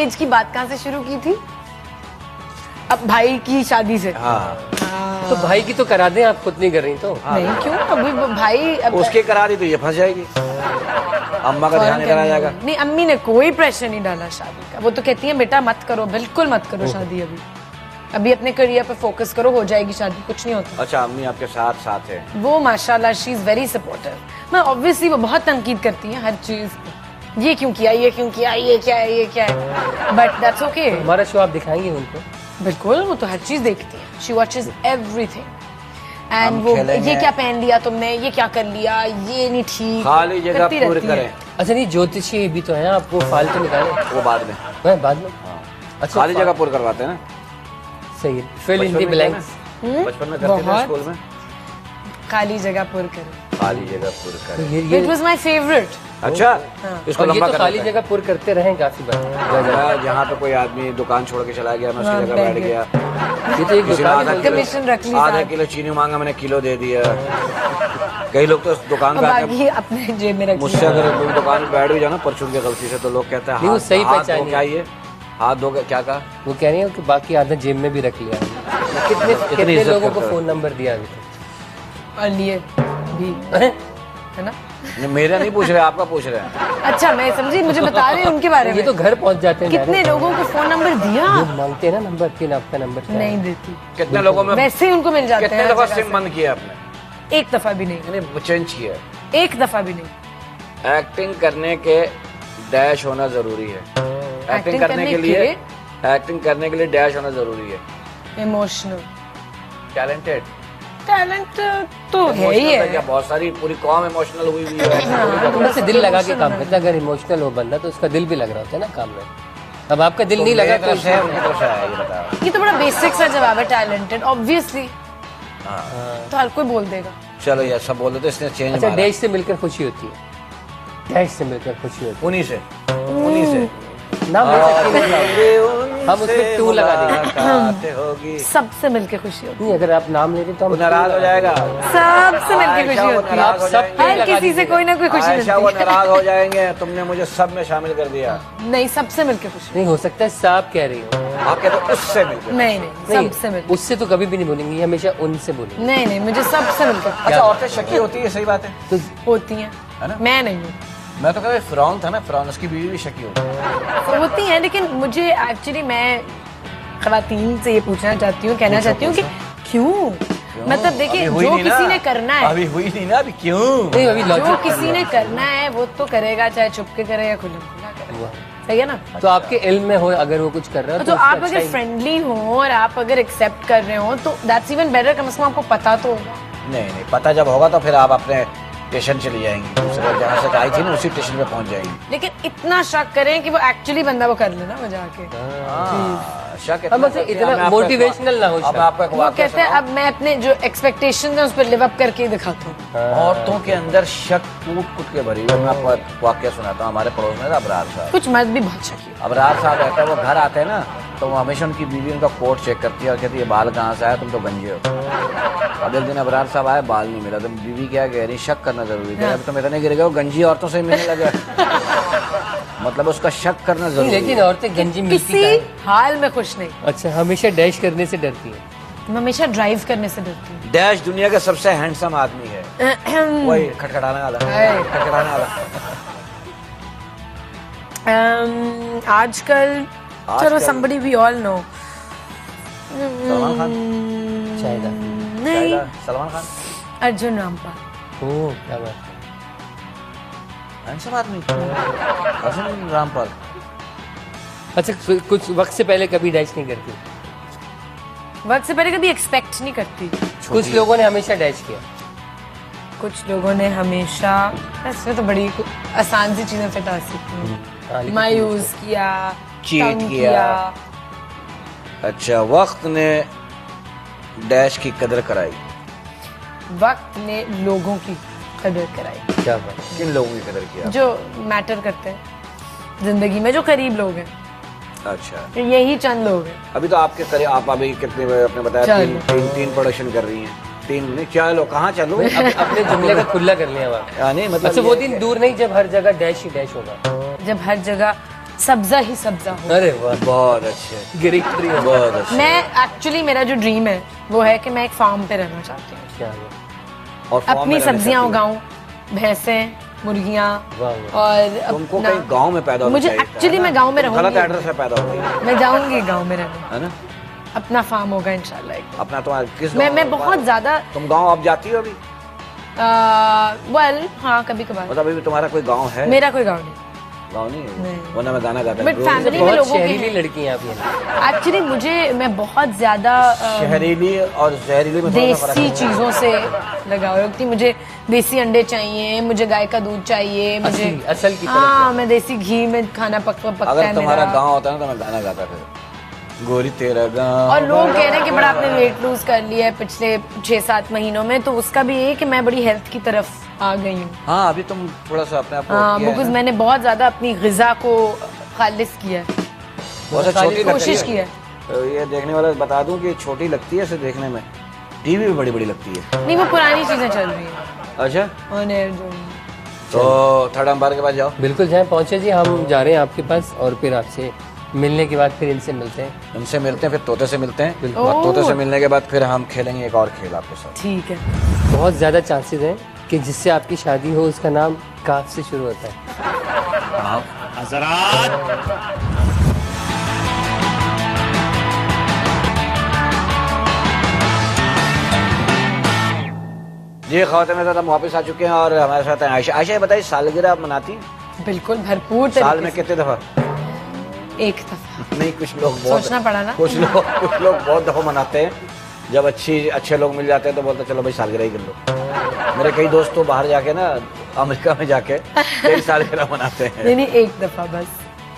S3: एज की बात कहाँ से शुरू की थी? अब भाई की शादी से।
S1: हाँ,
S2: तो भाई की तो करा दें, आप खुद नहीं कर रही तो।
S3: नहीं क्यों? अभी वो भाई
S1: उसके करा दी तो ये फंस जाएगी, अम्मा का ध्यान नहीं करा जाएगा।
S3: नहीं, अम्मी ने कोई प्रेशर नहीं डाला शादी का। वो तो कहती है बेटा मत करो, बिल्कुल मत करो शादी, अभी अपने करियर पे फोकस करो, हो जाएगी शादी, कुछ नहीं होता।
S1: अच्छा, अम्मी आपके साथ है?
S3: वो माशाल्लाह शी इज वेरी सपोर्टिव। मैं ऑब्वियसली वो बहुत तनकीद करती है हर चीज पे, ये क्यों किया, ये क्यों किया, ये क्या है, ये क्या है, बट दैट्स ओके।
S2: हमारा शो आप दिखाएंगे उनको?
S3: बिल्कुल, वो तो हर चीज देखती है, शी वॉचेज एवरीथिंग। एंड
S1: हम
S3: वो
S1: खेलेंगे।
S3: ये क्या पहन लिया तुमने, ये क्या कर लिया, ये नहीं ठीक,
S1: खाली जगह
S3: करती
S1: पूरी
S3: रहती है।
S1: करें।
S2: अच्छा नहीं, ज्योतिषी भी तो है, आप वो फालतू निकालें।
S1: वो बाद में,
S2: वह बाद में। अच्छा,
S1: खाली जगह पूरी करवाते हैं ना।
S2: सही है, फिल इन दी ब्लैंक्स।
S1: बचपन में करते थे
S3: बहुत।
S1: स्कूल में,
S3: खाली जगह पुर करें।
S1: खाली जगह पूरी
S2: तो
S1: करें।
S2: ये
S3: इट वाज माय फेवरेट।
S1: अच्छा, इसको
S2: और ये
S1: लंबा
S2: तो
S1: कर
S2: खाली
S1: देते हैं।
S2: जगह पुर करते रहे काफी बार।
S1: जहाँ पे कोई आदमी दुकान छोड़ के चला गया, मैं उसकी
S3: हाँ,
S1: जगह
S3: बैठ
S1: बैठ
S3: गया।
S2: ये
S1: गया।
S2: तो एक
S1: किसी ने
S2: दुकान
S1: आधा
S2: है,
S3: कमीशन रख ली
S1: आधा
S3: साहब।
S1: किलो चीनी मांगा, मैंने किलो दे दिया। कई लोग तो उस दुकान पे आके
S3: बाकी अपने जेब में रख
S1: मुझसे
S3: लिया।
S1: अगर कोई दुकान में बैठ भी जाना परचून की गलती से, तो लोग कहते हैं
S2: नहीं, वो सही
S1: हाथ
S2: पहचानी
S1: धो क्या ये, हाथ धो के क्या कहा?
S2: वो कह रही है कि बाकी आधा जेब में भी रख लिया। कितने
S1: इज्जत
S2: लोगों को
S1: करते हो।
S2: फोन नंबर दिया अभी तक?
S3: और लिए भी, है ना?
S1: नहीं, मेरा नहीं पूछ रहे, आपका पूछ रहे हैं।
S3: अच्छा, मैं समझी, मुझे बता रहे हैं उनके बारे
S2: ये
S3: में।
S2: तो घर पहुंच जाते हैं
S3: कितने लोगों को फोन नंबर दिया?
S2: direct। वो मांगते हैं ना नंबर, फिर आपका नंबर क्या है?
S3: नहीं देती,
S1: कितने लोगों में,
S3: वैसे ही उनको मिल जाते
S1: कितने
S3: हैं
S1: दफा
S3: हर जगह
S1: सिम बंद किया आपने?
S3: से। एक दफा भी नहीं,
S1: यानी चेंज किया।
S3: एक दफा भी नहीं।
S1: एक्टिंग करने के डैश होना जरूरी है। एक्टिंग करने के लिए, एक्टिंग करने के लिए डैश होना जरूरी है।
S3: इमोशनल
S1: टैलेंटेड,
S3: टैलेंट तो है ही
S1: क्या
S3: है।
S1: बहुत सारी पूरी कॉम इमोशनल हुई हुई है।
S2: थोड़ा सा दिल लगा के काम करता है। अगर इमोशनल हो बंदा तो उसका दिल भी लग रहा होता है ना काम में। अब आपका दिल नहीं लगा
S1: मेरी तरफ से, उनकी तरफ से आया, ये बताओ।
S3: ये तो बड़ा बेसिक सा जवाब है, टैलेंटेड ऑब्वियसली, तो हर कोई बोल देगा।
S1: चलो यार, सब बोल देते, इसने चेंज
S2: अच्छा,
S1: मारा।
S2: डैश से मिलकर खुशी होती है, डैश से मिलकर खुशी होती
S1: उन्हीं से
S2: है। नाम ले सकती है।
S1: उन्हीं
S2: हम उसमें 2 लगा देंगे।
S1: मुलाकातें होगी।
S3: सबसे मिलके खुशी होती
S2: नहीं, अगर आप नाम ले रहे तो
S1: वो
S2: हम
S1: नाराज हो जाएगा।
S3: है, सबसे मिलके
S1: आयशा,
S3: खुशी
S1: वो
S3: होती है।
S1: नाराज हो
S2: आप सब
S1: जाएंगे।
S3: हर किसी से कोई ना कोई खुशी
S1: आयशा, वो
S3: मिलती है।
S1: नाराज हो जाएंगे, तुमने मुझे सब में शामिल कर दिया।
S3: नहीं, सबसे मिलके खुशी।
S2: नहीं, हो सकता है साहब कह रही हो।
S1: आप कहते हो उससे मिलकर।
S3: नहीं नहीं,
S2: नहीं,
S3: सबसे मिलके।
S2: उससे तो कभी भी नहीं बोलेंगे, हमेशा उनसे बोलेंगे।
S3: नहीं नहीं, मुझे सबसे मिलके
S1: अच्छा, औरतें शकी होती है, सही बात है।
S2: तो
S3: होती हैं,
S1: है ना?
S3: मैं नहीं हूँ।
S1: मैं तो कहता फिरौन था ना, फिरौन उसकी बीवी भी शकी होती है।
S3: तो होती हैं, लेकिन मुझे एक्चुअली मैं खवातीन से ये पूछना चाहती हूँ, कहना चाहती हूँ कि क्यों? मतलब देखिए,
S1: अभी हुई
S3: जो
S1: नहीं ना।
S3: किसी ने करना है,
S1: अभी हुई नहीं ना, अभी क्यों?
S2: नहीं, अभी
S3: जो
S2: लॉजिक
S3: किसी ने करना है वो तो करेगा, चाहे छुपके करे या खुले खुला करे। सही है ना?
S2: तो आपके इल्म में हो अगर वो कुछ कर रहा है
S3: तो
S2: उसका
S3: आप
S2: अच्छा
S3: अगर
S2: ही-
S3: फ्रेंडली हो और आप अगर एक्सेप्ट कर रहे हो तो दैट्स इवन बेटर। कम से कम आपको पता तो होगा।
S1: नहीं नहीं, पता जब होगा तो फिर आप अपने स्टेशन चली जाएंगी, दूसरे जहाँ से आई थी ना उसी स्टेशन पे पहुंच जाएंगी।
S3: लेकिन इतना शक करें कि वो एक्चुअली बंदा वो कर लेना वो जाके।
S1: हाँ, शक
S2: अब बस
S1: करती है।
S2: इतना
S1: मैं आपको एक
S2: motivational ना हो
S1: अब
S2: शक।
S1: आपको एक
S3: वो
S1: वाकया
S3: कहते हैं
S1: सुनाऊं?
S3: अब मैं अपने जो एक्सपेक्टेशन है उस पर लिव अप करके ही दिखाता हूँ।
S1: औरतों के अंदर शक कूट कूट के भरी हुई है। मैं आपको एक वाकया सुनाता हूँ। हमारे पड़ोस में था अबरार साहब।
S3: कुछ मर्द भी बहुत शकी है।
S1: अबरार साहब रहता है, वो घर आते हैं ना तो वो हमेशा उनकी बीवी उनका कोट चेक करती है और कहती है बाल कहाँ से आया, तुम तो गंजे हो। अब एक दिन अबरार साहब आए, बाल नहीं मिला, तो बीवी क्या कह रही, शक करना जरूरी है। अब तुम इतने गिर गए हो, गंजी औरतों से ही मिलने लगे। मतलब उसका शक करना
S2: नहीं,
S1: जरूरी
S2: लेकिन
S1: है।
S2: औरतें गंजी मिलती
S3: किसी
S2: कहाँ है?
S3: हाल में खुश नहीं।
S2: अच्छा, हमेशा डैश करने से डरती है।
S3: मैं हमेशा ड्राइव करने से डरती हूँ।
S1: डैश दुनिया का सबसे हैंडसम आदमी है। वही खटखटाने वाला,
S3: हाय।
S1: खटखटाने वाला।
S3: आजकल चलो somebody we all know।
S1: Salman Khan,
S2: शायद
S3: नहीं,
S1: सलमान खान
S3: अर्जुन रामपाल।
S2: ओह, क्या बात।
S1: हैंडसम आदमी, अर्जुन रामपाल।
S2: अच्छा, कुछ वक्त से पहले कभी डैश नहीं करती?
S3: वक्त से पहले कभी एक्सपेक्ट नहीं करती।
S2: कुछ लोगों ने हमेशा डैश किया।
S3: कुछ लोगों ने हमेशा, इसमें तो बड़ी आसान सी चीजों से टास्क सीखती
S2: हाँ,
S3: हूँ।
S2: लेकिन
S3: मायूस किया,
S1: चीट
S3: तंग
S1: किया। अच्छा, वक्त ने डैश की कदर कराई।
S3: वक्त ने लोगों की कदर कराई,
S2: क्या बात।
S1: किन लोगों की कदर किया?
S3: जो मैटर करते हैं जिंदगी में, जो करीब लोग हैं।
S1: अच्छा,
S3: तो यही चंद लोग हैं।
S1: अभी तो आपके करीब, आप अभी कितने आपने बताया,
S3: चलो।
S1: तीन प्रोडक्शन कर रही हैं। 3 नहीं, चलो कहाँ चलो?
S2: अपने जुमले का खुला कर लिया वहाँ।
S1: यानी मतलब
S2: अच्छा, वो
S1: ये
S2: दिन
S1: है
S2: दूर नहीं जब हर जगह डैश ही डैश होगा।
S3: जब हर जगह सब्जा ही सब्जा हो।
S2: अरे वाह,
S1: कि बहुत अच्छे,
S2: गिरिफ्तारी हो।
S1: बहुत अच्छे।
S3: मैं एक्चुअली, मेरा जो ड्रीम है वो है कि मैं एक फार्म पे रहना चाहती हूँ,
S2: क्या बात।
S1: और फॉर्म
S3: अपनी
S1: में रहना
S3: सब्जियां
S1: चाहती
S3: उगाऊं, भैंसें, मुर्गियां,
S2: वाह, वाह।
S3: और
S1: तुमको
S3: अपना-
S1: कहीं गांव में पैदा होना
S3: मुझे
S1: चाहिए था,
S3: एक्चुअली
S1: है ना?
S3: मैं गांव में
S1: तुम गलत
S3: रहूंगी।
S1: एड्रेस में पैदा होगी,
S3: मैं जाऊंगी गांव में रहने,
S1: है ना?
S3: अपना फार्म होगा इंशाल्लाह एक।
S1: अपना तुम्हारा किस
S3: मैं
S1: गाँव में
S3: बहुत ज्यादा
S1: तुम गांव अब जाती हो अभी?
S3: वेल हाँ, कभी कभार।
S1: मतलब अभी भी तुम्हारा कोई गांव है?
S3: मेरा कोई गाँव नहीं।
S1: गांव नहीं है,
S3: नहीं।
S1: वरना मैं गाना गाता
S3: But family में
S2: बहुत
S3: लोगों के
S2: शहरीली
S3: हैं।
S2: लड़की हैं आप ये।
S3: एक्चुअली मैं बहुत ज्यादा
S1: शहरीली और जहरीली में थोड़ा सा फर्क
S3: देसी
S1: है।
S3: चीजों से लगाव रखती। मुझे देसी अंडे चाहिए, मुझे गाय का दूध चाहिए, मुझे
S2: असल की तरफ
S3: हाँ, मैं देसी घी में खाना पकता
S1: अगर
S3: है
S1: तुम्हारा
S3: मेरा।
S1: गांव होता ना तो मैं गाना गाता फिर, गोरी तेरा गांव।
S3: और लोग कह रहे हैं कि बड़ा आपने वेट लूज कर लिया है पिछले 6-7 महीनों में, तो उसका भी ये है कि मैं बड़ी हेल्थ की तरफ आ गई हूँ।
S1: हाँ, अभी तुम थोड़ा सा अपने आप को
S3: हाँ,
S1: किया है
S3: बिकॉज
S1: ना।
S3: मैंने बहुत ज्यादा अपनी गिजा को खालिश किया है,
S1: बहुत सा छोटी लगती
S3: कोशिश की है।
S1: तो ये देखने वाला बता दूं कि छोटी लगती है इसे देखने में, टीवी में बड़ी बड़ी लगती है।
S3: नहीं, वो पुरानी चीजें चल रही हैं
S1: अच्छा,
S3: ऑन एयर जो।
S1: तो थर्ड अंपायर के पास जाओ।
S2: बिल्कुल, जहाँ पहुंचे जी, हम जा रहे हैं आपके पास और फिर आपसे मिलने के बाद फिर इनसे मिलते हैं।
S1: इनसे मिलते हैं, फिर तोते से मिलते हैं,
S2: बिल्कुल।
S1: और तोते से मिलने के बाद फिर हम खेलेंगे एक और खेल आपके साथ।
S3: ठीक है।
S2: बहुत ज़्यादा चांसेस हैं कि जिससे आपकी शादी हो उसका नाम काफ से शुरू होता है।
S1: जी ख़वातीन मेरे साथ हम वापस आ चुके हैं और हमारे साथ हैं आयशा। आयशा, ये बताइए, सालगिरह आप मनाती हैं?
S3: बिल्कुल भरपूर
S1: साल में
S3: तरीके
S1: कितने दफा?
S3: से। एक दफा
S1: नहीं, कुछ लोग बहुत,
S3: सोचना पड़ा ना।
S1: कुछ लोग बहुत दफा मनाते हैं। जब अच्छे लोग मिल जाते हैं तो बोलते हैं चलो भाई सालगिरह ही कर लो। मेरे कई दोस्त तो बाहर जाके ना, अमेरिका में जाके कई सालगिरह मनाते हैं।
S3: नहीं, एक दफा बस।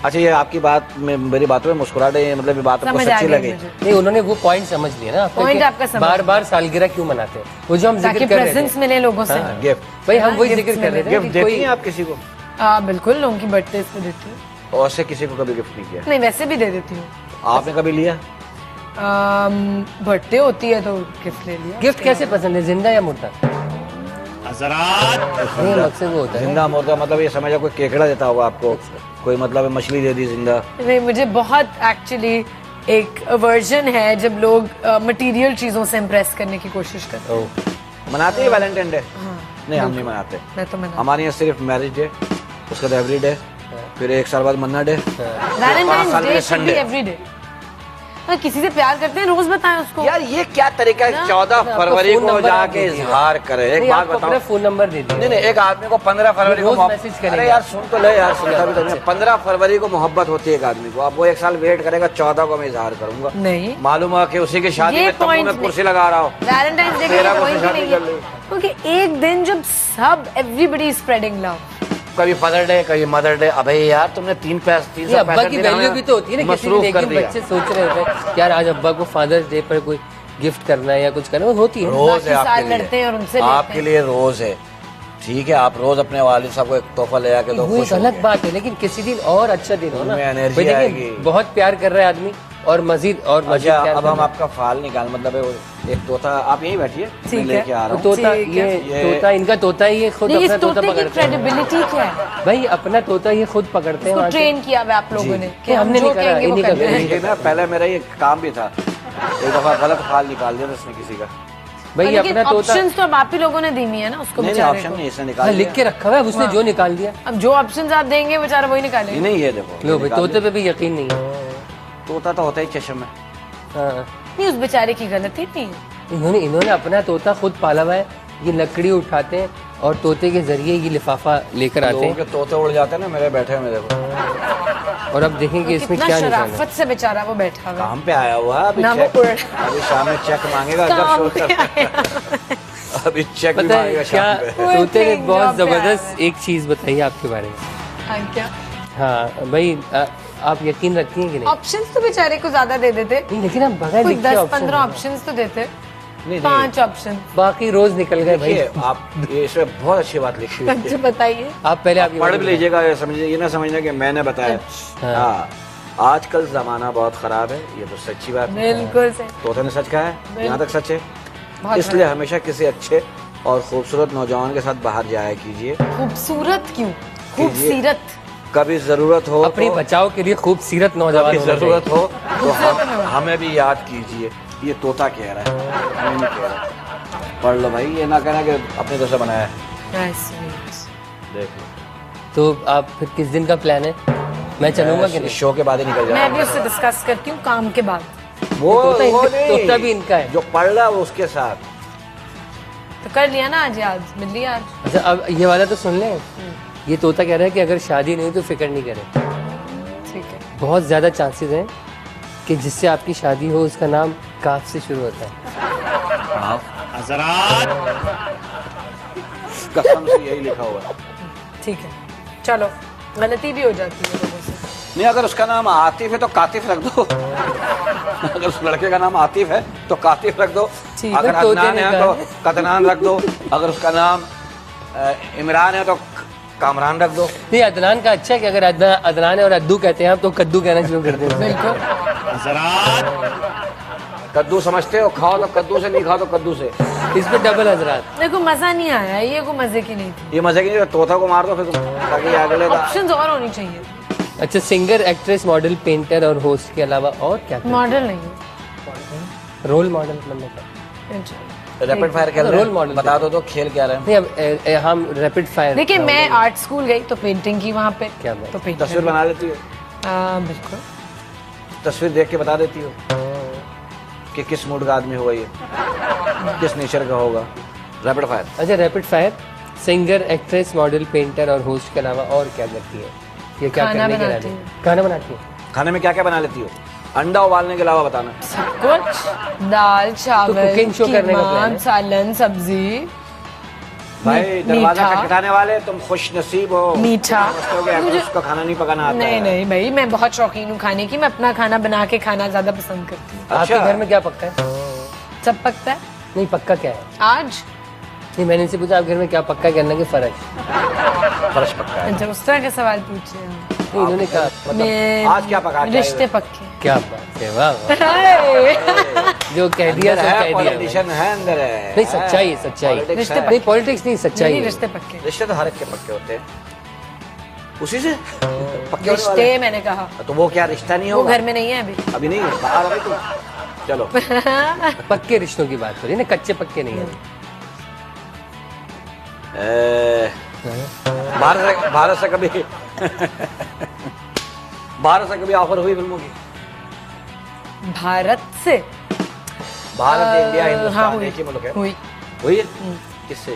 S1: अच्छा, ये आपकी बात में, मेरी बातों में मुस्कुराहटे, मतलब ये बात आपको
S3: समझ आ
S1: सच्ची
S3: गई
S1: लगी?
S3: मुझे।
S2: नहीं, उन्होंने वो पॉइंट समझ लिया ना आपका
S3: Point
S2: कि
S3: आपका समझ
S2: बार बार सालगिरह क्यों मनाते हैं, वो जो हम
S3: ताकि
S2: जिक्र कर रहे
S3: प्रेजेंस
S2: थे।
S3: मिले लोगों से।
S2: हाँ,
S1: गिफ्ट,
S2: भाई हम वही
S3: गिफ्ट
S2: जिक्र कर रहे थे
S1: गिफ्ट
S2: कि
S1: देती
S2: कोई
S1: हैं आप किसी को?
S3: बिल्कुल, लोगों की बर्थडे पे देती हूँ।
S1: और से किसी को कभी गिफ्ट नहीं किया?
S3: नहीं, वैसे भी दे देती हूँ।
S1: आपने कभी लिया?
S3: बर्थडे होती है तो गिफ्ट ले लिया।
S2: गिफ्ट कैसे पसंद है, जिंदा या मुर्दा? नहीं, मकसद वो होता है
S1: जिंदा मुर्दा मतलब ये समझो कोई केकड़ा देता होगा आपको, कोई मतलब मछली दे दी जिंदा।
S3: नहीं, मुझे बहुत एक्चुअली एक अवर्जन है जब लोग मटेरियल चीजों से इम्प्रेस करने की कोशिश करते हैं।
S1: मनाते हैं वैलेंटाइन डे?
S3: हाँ,
S1: नहीं, हम नहीं मनाते।
S3: मैं तो मना।
S1: हमारे यहाँ सिर्फ मैरिज डे, उसका बाद एवरी डे, फिर 1 साल बाद मन्ना डे,
S3: वैलेंटाइन
S1: साल
S3: डे
S1: में
S3: should be
S1: Sunday।
S3: Every day. किसी से प्यार करते हैं रोज बताएं उसको।
S1: यार ये क्या तरीका है? 14 फरवरी
S2: फोन
S1: को
S2: नंबर आप
S1: जाके
S2: दे दीजिए।
S1: इजहार करे। एक
S2: नहीं,
S1: बात
S2: आपको
S1: बताओ,
S2: अपना फोन नंबर दे दीजिए।
S1: नहीं, एक आदमी को 15 फरवरी को
S2: रोज
S1: मोहब्बत-
S2: मैसेज करेगा।
S1: अरे यार सुन तो ले यार, सुनता भी तो नहीं। 15 फरवरी को मोहब्बत होती है एक आदमी को, अब वो 1 साल वेट करेगा, 14 को मैं इजहार करूंगा।
S3: नहीं,
S1: मालूम है कि उसी की शादी
S3: ये
S1: में तंबू
S3: point
S1: में
S3: नहीं।
S1: कुर्सी लगा रहा हो।
S3: वैलेंटाइन डे
S1: 13
S3: का
S1: को
S3: पॉइंट ही
S1: शादी
S3: नहीं
S1: कर
S3: है
S1: ली।
S3: क्योंकि एक दिन जब सब एवरीबडी इज स्प्रेडिंग लव।
S1: कभी फादर डे, कभी मदर डे। अबे यार तुमने 3
S2: ये अब्बा की वैल्यू भी तो होती है ना, किसी
S1: मसरूफ
S2: दिन
S1: कर
S2: एक दिन
S1: दिया।
S2: बच्चे सोच रहे होते हैं यार आज अब्बा को फादर्स डे पर कोई गिफ्ट करना है या कुछ करना है, वो होती है।
S1: रोज
S3: बाकी
S1: है
S3: साल
S1: आपके
S3: लड़ते हैं और उनसे
S1: लिए,
S3: लेते
S1: आपके
S3: हैं।
S1: लिए रोज है। ठीक है, आप रोज अपने वालिद साहब को एक तोहफा ले आके दो,
S2: वो
S1: खुश
S2: एक अलग
S1: होंगे।
S2: बात है, लेकिन किसी दिन और अच्छा दिन हो ना।
S1: उनमें energy
S2: भाई देखिए,
S1: आएगी।
S2: बहुत प्यार कर रहा है आदमी और मजीद
S1: अच्छा,
S2: प्यार
S1: अब
S2: कर
S1: हम
S2: रहा है।
S1: आपका फाल निकाल, मतलब है वो एक तोता। आप यहीं बैठिए, मैं
S3: ठीक है।
S1: लेके आ रहा हूँ।
S2: तोता,
S3: ठीक है।
S2: ये तोता, इनका तोता ही ये खुद
S3: नहीं,
S2: अपना
S3: इस
S2: तोता
S3: तोते की
S2: पकड़ते हैं
S3: क्रेडिबिलिटी क्या है?
S2: भाई, अपना तोता ये खुद पकड़ते हैं
S3: इसको
S2: वहाँ से।
S3: ट्रेन किया हुआ आप लोगों ने कि
S2: नहीं,
S3: हम
S2: हमने
S3: जो
S2: नहीं करा,
S3: कहेंगे वो
S2: इन्हीं का
S3: करना है।
S1: देखिए ना, पहले मेरा ये काम भी था, एक दफा गलत फाल निकाल दिया था उसने किसी का।
S2: भाई
S3: लेकिन
S2: अपना तोता
S3: ऑप्शंस तो अब आप ही लोगों ने दी हुई है ना उसको
S1: नहीं,
S3: बेचारे
S1: ऑप्शन
S3: को।
S1: नहीं, इसने
S2: हाँ,
S1: निकाल
S2: लिख के रखा हुआ है, उसने जो निकाल दिया।
S3: अब जो ऑप्शंस आप देंगे बेचारा वही
S1: दिया।
S3: निकालेगा।
S1: नहीं, ये देखो,
S2: लो भाई,
S1: निकाल
S2: तोते पे भी यकीन नहीं है।
S1: दिया। तोता तो होता ही चश्म में।
S2: हाँ,
S3: नहीं, उस बेचारे की गलती नहीं है।
S2: इन्होंने अपना तोता खुद पाला हुआ है। ये लकड़ी उठाते हैं और तोते के जरिए ये लिफाफा लेकर आते
S1: लोगों
S2: हैं।
S1: के तोते उड़ जाते हैं ना, मेरे बैठे में देखो।
S2: और अब देखेंगे इसमें
S3: कितना
S2: क्या निकालना है।
S3: शराफत से बेचारा वो बैठा हुआ है।
S1: काम पे आया हुआ है, अभी
S3: ना वो
S1: चेक,
S3: उड़
S1: अभी शाम में चेक मांगेगा, जब
S3: काम
S1: शो
S3: पे
S1: कर
S3: आया।
S1: अभी चेक भी
S2: पता है
S1: मांगेगा
S2: क्या,
S1: शाम पे।
S2: तोते ने
S3: Working
S2: बहुत
S3: job पे आया
S2: जबरदस्त एक चीज बताई आपके बारे में।
S3: हाँ, क्या
S2: हाँ भाई, आप यकीन रखती हैं कि नहीं?
S3: ऑप्शंस तो बेचारे को ज्यादा दे देते।
S2: नहीं, लेकिन आप बगैर
S3: कोई
S2: लिखे
S3: 10-15
S2: ऑप्शन,
S3: ऑप्शंस तो देते।
S1: नहीं,
S3: 5 ऑप्शन।
S2: बाकी रोज निकल गए भाई।
S1: देखिए, आप ये इसमें बहुत अच्छी बात लिखी हुई है।
S3: अच्छा बताइए।
S2: आप पहले आप
S1: पढ़ भी लीजिएगा, ये समझिए, ये ना समझना कि मैंने बताया। हाँ, आजकल जमाना बहुत खराब है, ये तो सच्ची बात है।
S3: बिल्कुल सही।
S1: तोते ने सच कहा है, यहाँ तक सच है।
S3: बहुत
S1: इसलिए हमेशा किसी अच्छे और खूबसूरत नौजवान के साथ बाहर जाया कीजिए।
S3: खूबसूरत क्यों? खूबसीरत।
S1: कभी जरूरत हो
S2: अपनी
S1: तो,
S2: बचाव के लिए खूबसूरत नौजवान
S1: कभी
S2: होना
S1: जरूरत
S2: चाहिए।
S1: हो तो हमें भी याद कीजिए। ये तोता कह रहा है, मैं नहीं कह रहा। पढ़ लो भाई, ये ना कहना कि अपने दोस्त से बनाया है।
S3: Nice, sweet.
S1: देख लो,
S2: तो आप फिर किस दिन का प्लान है? मैं चलूंगा कि
S1: इस
S2: नहीं?
S1: शो के बाद ही निकल
S3: मैं
S1: जाए।
S3: भी उससे डिस्कस करती हूँ काम के बाद।
S1: वो नहीं,
S2: तोता भी इनका है।
S1: जो पढ़ रहा है वो उसके साथ।
S3: तो कर लिया ना आज, याद मिल लिया आज।
S2: अच्छा, अब ये वाला तो सुन लें। ये तोता कह रहा है कि अगर शादी नहीं हुई तो फिक्र नहीं करें।
S3: ठीक है।
S2: बहुत ज्यादा चांसेस हैं कि जिससे आपकी शादी हो उसका नाम काफ से शुरू होता है।
S1: कसम से यही लिखा हुआ है।
S3: ठीक है, चलो। गलती भी हो जाती है लोगों से।
S1: नहीं, अगर उसका नाम आतिफ है तो कातिफ रख दो। अगर उस लड़के का नाम आतिफ है तो कातिफ रख दो।
S3: ठीक,
S1: अगर
S2: तो तोते
S1: अदनान
S2: ने
S1: है
S2: कहा
S1: तो कदनान रख दो। अगर उसका नाम इमरान है तो कामरान रख दो।
S2: नहीं, अदनान का अच्छा है कि अगर अदनान है और अद्दू कहते हैं आप तो कद्दू कहना शुरू कर दें।
S3: बिल्कुल।
S1: कद्दू समझते हो, खाओ तो कद्दू से, नहीं खाओ तो कद्दू से।
S2: इस पे डबल हजरात।
S3: देखो मजा नहीं आया, ये को मजे की नहीं थी।
S1: ये मजे की नहीं, तोता को मार दो फिर तुम, ताकि ये अगले का।
S3: ऑप्शंस और होनी चाहिए।
S2: अच्छा, सिंगर, एक्ट्रेस, मॉडल, पेंटर और होस्ट के अलावा और क्या?
S3: मॉडल नहीं।
S2: रोल मॉडल मतलब क्या?
S1: रैपिड फायर खेल रहे
S2: रोल
S1: हैं,
S2: मॉडल
S1: बता दो तो खेल क्या रहे हैं।
S2: नहीं, अब हम रैपिड फायर।
S3: देखिए, मैं आर्ट स्कूल गई तो पेंटिंग की वहाँ पे।
S2: क्या बात।
S3: तो पेंटिंग
S1: तस्वीर बना लेती हो,
S3: बिल्कुल।
S1: तस्वीर देख के बता देती हो कि किस मूड का आदमी होगा, ये किस नेचर का होगा। Rapid fire.
S2: अच्छा, rapid fire, singer, actress, model, painter और होस्ट के अलावा और क्या करती है? ये क्या
S3: खाना
S2: करने के
S3: बनाती
S2: लिए?
S3: हूँ।
S2: खाना बनाती है।
S1: खाने में क्या क्या बना लेती हो? अंडा उबालने के अलावा बताना।
S3: सब कुछ, दाल, चावल,
S2: cooking show करने का plan है?
S3: सालन, सब्जी,
S1: भाई दरवाजा
S3: मीठा।
S1: खटखटाने वाले तुम खुश नसीब हो।
S3: मीठा।
S1: समझते हो कि
S3: मुझे-
S1: उसको खाना नहीं पकाना आता
S3: नहीं
S1: है।
S3: नहीं भाई, मैं बहुत शौकीन हूँ खाने की। मैं अपना खाना बना के खाना ज्यादा पसंद करती हूँ।
S2: आपके घर में क्या पकता है?
S3: सब पकता है
S2: नहीं, पक्का क्या है?
S3: आज।
S2: नहीं, मैंने इनसे पूछा आप घर में क्या पक्का, कहना कि फर्क।
S1: फर्श पक्का है।
S3: अच्छा, उस तरह के सवाल पूछे हैं।
S2: इन्होंने कहा
S1: मतलब आज क्या पका के
S3: रिश्ते पक्के।
S2: क्या बात है, वाह वाह। जो कह दिया सो कह दिया।
S1: पॉलिटिशियन है अंदर है।
S2: नहीं, सच्चाई है, सच्चाई।
S1: Politics
S3: रिश्ते
S1: है।
S2: नहीं, पॉलिटिक्स नहीं, सच्चाई
S3: नहीं,
S2: है।
S3: रिश्ते पक्के।
S1: रिश्ते तो हर एक के पक्के होते हैं। उसी से पक्के होने वाले
S3: रिश्ते
S1: हैं।
S3: मैंने कहा,
S1: तो वो क्या रिश्ता नहीं
S3: वो
S1: होगा?
S3: घर में नहीं है अभी।
S1: अभी नहीं है, बाहर अभी तो चलो।
S2: पक्के रिश्तों की बात हो रही है ना, कच्चे पक्के नहीं है।
S1: भारत से कभी भारत से कभी ऑफर हुई फिल्मों की?
S3: भारत से?
S1: भारत, इंडिया,
S3: हाँ,
S1: हिंदुस्तान
S3: हुई।
S1: एक ही मुल्क है।
S3: हुई।
S1: हुई है? किससे?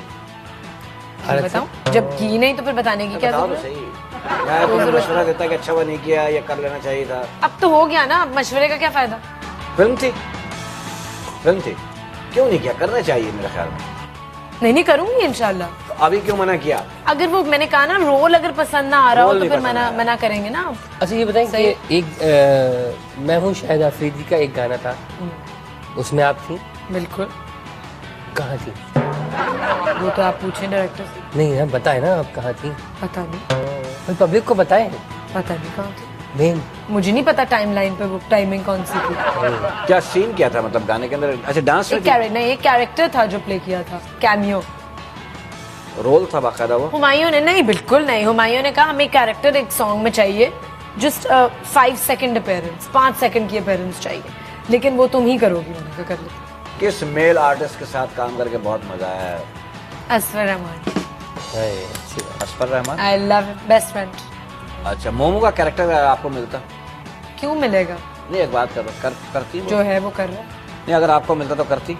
S2: भारत से?
S3: बताऊं? जब की नहीं तो फिर बताने की क्या
S1: बताओ तो
S3: जरूरत?
S1: सही। मैं तुम्हें मशवरा देता कि अच्छा वो नहीं किया, ये कर लेना चाहिए था।
S3: अब तो हो गया ना, मशवरे का क्या फायदा?
S1: फिल्म थी, फिल्म थी, क्यों नहीं किया? करना चाहिए मेरे ख्याल में।
S3: नहीं करूंगी इंशाल्लाह।
S1: तो अभी क्यों मना किया?
S3: अगर वो, मैंने कहा ना, रोल अगर पसंद ना आ रहा हो
S1: रोल
S3: तो
S1: नहीं
S3: फिर
S1: पसंद आया।
S3: मना करेंगे ना।
S2: अच्छा ये बताएं कि एक मैं हूँ शायद अफरीदी का एक गाना था, उसमें आप थी?
S3: बिल्कुल।
S2: कहाँ थी?
S3: वो तो आप पूछें डायरेक्टर से।
S2: नहीं ना, बताए ना आप कहाँ थी।
S3: पता नहीं,
S2: पब्लिक को बताए
S3: पता नहीं कहाँ थी।
S2: मेन।
S3: मुझे नहीं पता टाइमलाइन पे वो टाइमिंग कौन सी थी।
S1: क्या सीन क्या था मतलब गाने के अंदर? अच्छा डांस में
S3: एक कैरेक्टर था जो प्ले किया था, कैमियो।
S1: रोल था बाकायदा वो?
S3: हुमायूं ने नहीं, बिल्कुल नहीं। हुमायूं ने कहा हमें कैरेक्टर एक सॉन्ग में चाहिए, जस्ट 5 सेकंड अपेयरेंस, 5 सेकंड की अपेयरेंस चाहिए, लेकिन वो तुम ही करोगी। मैंने कहा कर लेते।
S1: किस मेल आर्टिस्ट के साथ काम करके बहुत मजा आया है?
S3: असफर रहमान।
S2: अच्छी बात।
S1: Asfar Rahman.
S3: I love, best friend.
S1: अच्छा, मोमो का कैरेक्टर आपको मिलता?
S3: क्यों मिलेगा?
S1: नहीं, एक बात करो, करती वो?
S3: जो है वो कर रहा है।
S1: नहीं, अगर आपको मिलता तो करती?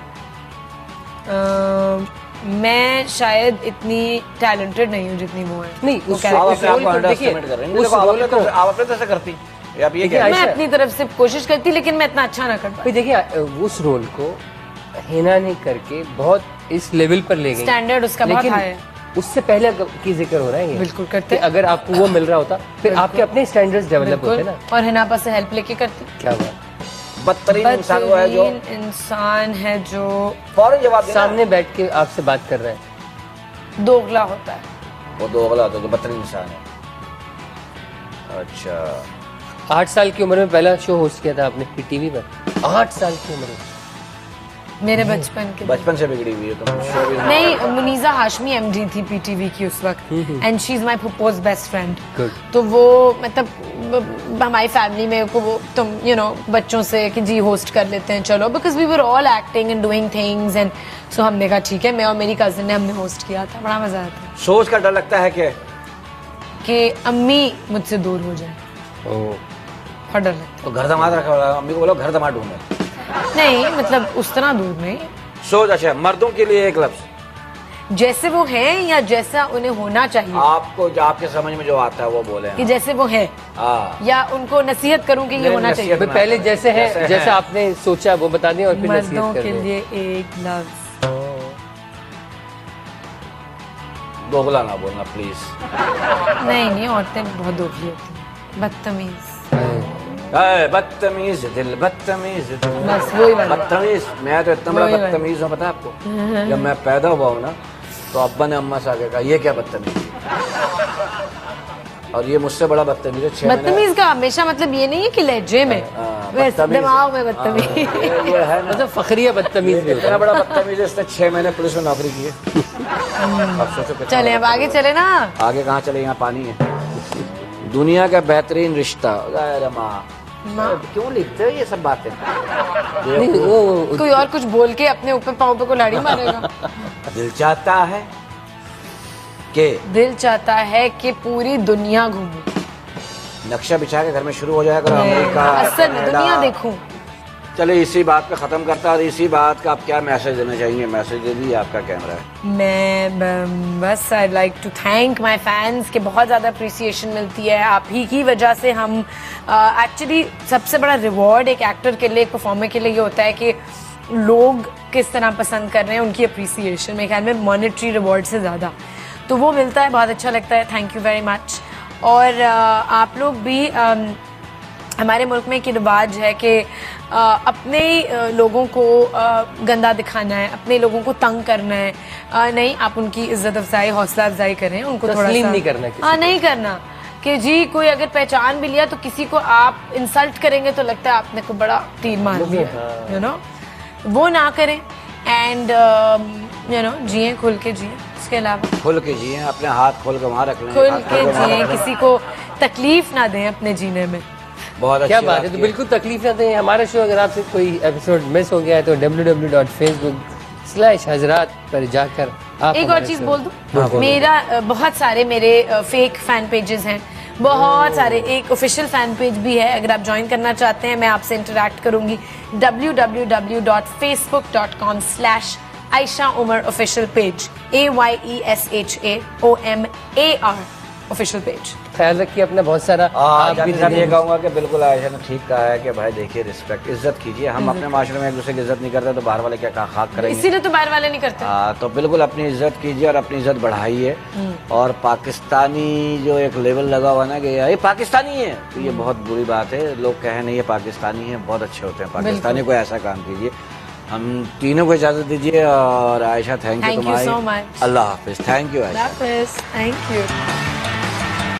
S3: मैं शायद इतनी टैलेंटेड नहीं हूँ जितनी वो है।
S2: नहीं,
S3: वो
S2: उस
S3: character-
S2: उस रोल को देखिए,
S1: अंडरस्टिमेट कर रहे हैं।
S2: उस
S1: देखो, आप
S2: रोल
S1: अपने
S2: को-
S1: तरफ से- आप अपने तरफ से करती या आप ये
S2: देखिए,
S1: कह रहे
S3: मैं
S1: हैं?
S3: अपनी तरफ से कोशिश करती, लेकिन मैं इतना अच्छा ना कर पाई।
S2: भाई देखिए, उस रोल को हिना ने करके बहुत इस लेवल पर ले गई।
S3: स्टैंडर्ड उसका बहुत
S2: लेकिन
S3: हाई है।
S2: उससे पहले की जिक्र हो रहा है ये।
S3: बिल्कुल करते।
S2: कि अगर आपको वो मिल रहा होता फिर आपके अपने स्टैंडर्ड्स डेवलप होते
S3: बिल्कुल।
S2: ना।
S3: और हिनापा से हेल्प लेके करती।
S2: क्या बात।
S1: बदतरीन इंसान वो है जो
S3: बदतरीन इंसान है जो
S1: फौरन जवाब देना।
S2: सामने बैठ के आपसे बात कर रहा है।
S3: दोगला होता है।
S1: वो दोगला होता है जो बदतरीन इंसान है। अच्छा,
S2: 8 साल की उम्र में पहला शो होस्ट किया था आपने पीटीवी पर। 8 साल की उम्र में।
S3: मेरे बचपन के
S1: बचपन से बिगड़ी हुई है तुम। शो भी
S3: नहीं, मुनीजा हाशमी एमडी थी पीटीवी की उस वक्त, एंड शी इज माय फुप्पोज बेस्ट फ्रेंड।
S2: Good.
S3: तो वो मतलब हमारी फैमिली में को वो तुम बच्चों से कि जी होस्ट कर लेते हैं चलो, because we were all acting and doing things, and so हमने कहा ठीक है। मैं और मेरी कजिन ने हमने होस्ट किया था, बड़ा मजा आया था।
S1: सोच का डर लगता है
S3: कि अम्मी मुझसे दूर हो जाए,
S2: ओह,
S3: बहुत डर लगता
S1: तो घर दमाद रखा हुआ है। अम्मी को बोलो घर दमाद ढूंढे।
S3: है। नहीं मतलब उस तरह दूर नहीं,
S1: सोच। अच्छा, मर्दों के लिए एक लफ्ज
S3: जैसे वो हैं या जैसा उन्हें होना चाहिए,
S1: आपको जो आपके समझ में जो आता है वो बोले।
S3: कि जैसे वो हैं,
S1: हाँ,
S3: या उनको नसीहत करूं कि ये
S1: नहीं,
S3: होना चाहिए।
S1: नसीहत
S2: भाई पहले जैसे है,
S1: जैसे
S2: जैसा
S1: है।
S2: आपने सोचा वो बता दें और फिर
S3: मर्दों
S2: नसीहत कर
S3: के
S2: दें।
S3: लिए एक लफ्ज,
S1: दोगला ना बोलना प्लीज।
S3: नहीं औरतें बहुत दोगली होती हैं, बदतमीज।
S1: बदतमीज दिल, बदतमीज दिल।
S3: बस वही वाला।
S1: बदतमीज। मैं तो इतना बड़ा
S3: वही वाला।
S1: बदतमीज हूँ, पता है आपको? जब मैं पैदा हुआ हूँ ना, तो अब्बा ने अम्मा से आगे कहा ये क्या बदतमीज, और ये मुझसे बड़ा बदतमीज है। 6 महीने
S3: बदतमीज का हमेशा मतलब ये नहीं है कि लहजे में, वैसे
S1: बदतमीज।
S3: दिमाग में बदतमीज।
S1: ये है ना,
S2: मतलब फखरिया बदतमीज भी होता
S1: इतना
S2: है।
S1: बड़ा बदतमीज है, इसने 6 महीने पुलिस में नौकरी की है। अब सोचो कितना
S3: चले अब
S1: बड़ा
S3: आगे चले ना।
S1: आगे कहाँ चले? यहाँ पानी है। दुनिया का बेहतरीन रिश्ता। अरे माँ, क्यों लिखते हो ये सब बातें?
S2: नहीं, वो
S3: कोई और कुछ बोल के अपने ऊपर पाँव पे कुल्हाड़ी मारेगा।
S1: दिल चाहता है कि
S3: दिल चाहता है कि पूरी दुनिया घूमूं,
S1: नक्शा बिछा के घर में शुरू हो जाएगा अमेरिका,
S3: असल में
S1: कनाडा।
S3: दुनिया देखूं।
S1: चले इसी बात पे खत्म करता, और इसी बात का आप क्या मैसेज देना चाहेंगे? मैसेज दे दिए, आपका कैमरा है।
S3: मैं बस I like to thank my fans, के बहुत ज़्यादा अप्रिसिएशन मिलती है आप ही की वजह से। हम एक्चुअली सबसे बड़ा रिवॉर्ड एक एक्टर के लिए, एक परफॉर्मर के लिए ये होता है कि लोग किस तरह पसंद कर रहे हैं, उनकी अप्रिसिएशन। मेरे ख्याल में मॉनेटरी रिवॉर्ड से ज़्यादा तो वो मिलता है, बहुत अच्छा लगता है। Thank you very much. और आप लोग भी, हमारे मुल्क में एक रिवाज है कि अपने लोगों को गंदा दिखाना है, अपने लोगों को तंग करना है। नहीं, आप उनकी इज्जत अफजाई, हौसला अफजाई करें, उनको थोड़ा
S2: तस्लीम
S3: सा
S2: नहीं करना किसी
S3: हाँ नहीं करना। कि जी कोई अगर पहचान भी लिया तो किसी को आप इंसल्ट करेंगे तो लगता है आपने को बड़ा तीर मार दिया, यू नो, वो ना करें एंड यू नो जिए, खुल के जिए। इसके अलावा
S1: खुल के जिए, अपने हाथ खोल के वहाँ रख लें,
S3: खुल
S1: हाथ
S3: के
S1: खोल वहाँ
S3: जिए,
S1: रख लें।
S3: किसी को तकलीफ ना दें अपने जीने में।
S1: बहुत
S2: क्या
S1: अच्छी
S2: बात है, तो
S1: की
S2: बिल्कुल तकलीफ ना दें। हमारा शो अगर आपसे कोई एपिसोड मिस हो गया है तो www.facebook/हजरात पर जाकर आप
S3: एक और
S2: हमारे
S3: चीज
S2: शो-
S3: बोल
S2: हाँ,
S3: दूं,
S2: बोलो।
S3: मेरा बहुत सारे मेरे फेक फैन पेजेस हैं, बहुत सारे। एक ऑफिशियल फैन पेज भी है, अगर आप ज्वाइन करना चाहते हैं मैं आपसे इंटरेक्ट करूंगी। www.facebook.com/आयशा Omar official page, AYESHAOMAR official page.
S2: ख्याल रखिए अपना बहुत सारा। आप भी
S1: ये कहूंगा कि बिल्कुल आयशा ने ठीक कहा है कि भाई देखिए रिस्पेक्ट, इज्जत कीजिए। हम अपने माशरे में एक दूसरे की इज्जत नहीं करते तो बाहर वाले क्या खाक करेंगे।
S3: इसीलिए तो बाहर वाले नहीं करते।
S1: तो बिल्कुल अपनी इज्जत कीजिए और अपनी इज्जत बढ़ाइए। और पाकिस्तानी जो एक लेवल लगा हुआ ना कि ये पाकिस्तानी है, तो ये बहुत बुरी बात है। लोग कहें नहीं ये पाकिस्तानी है, बहुत अच्छे होते हैं पाकिस्तानी, को ऐसा काम कीजिए। हम तीनों को इजाजत दीजिए। और Ayesha thank you
S3: Thank you
S1: तुम्हारी।
S3: so much.
S1: Allah Hafiz. Thank you Ayesha.
S3: Thank you.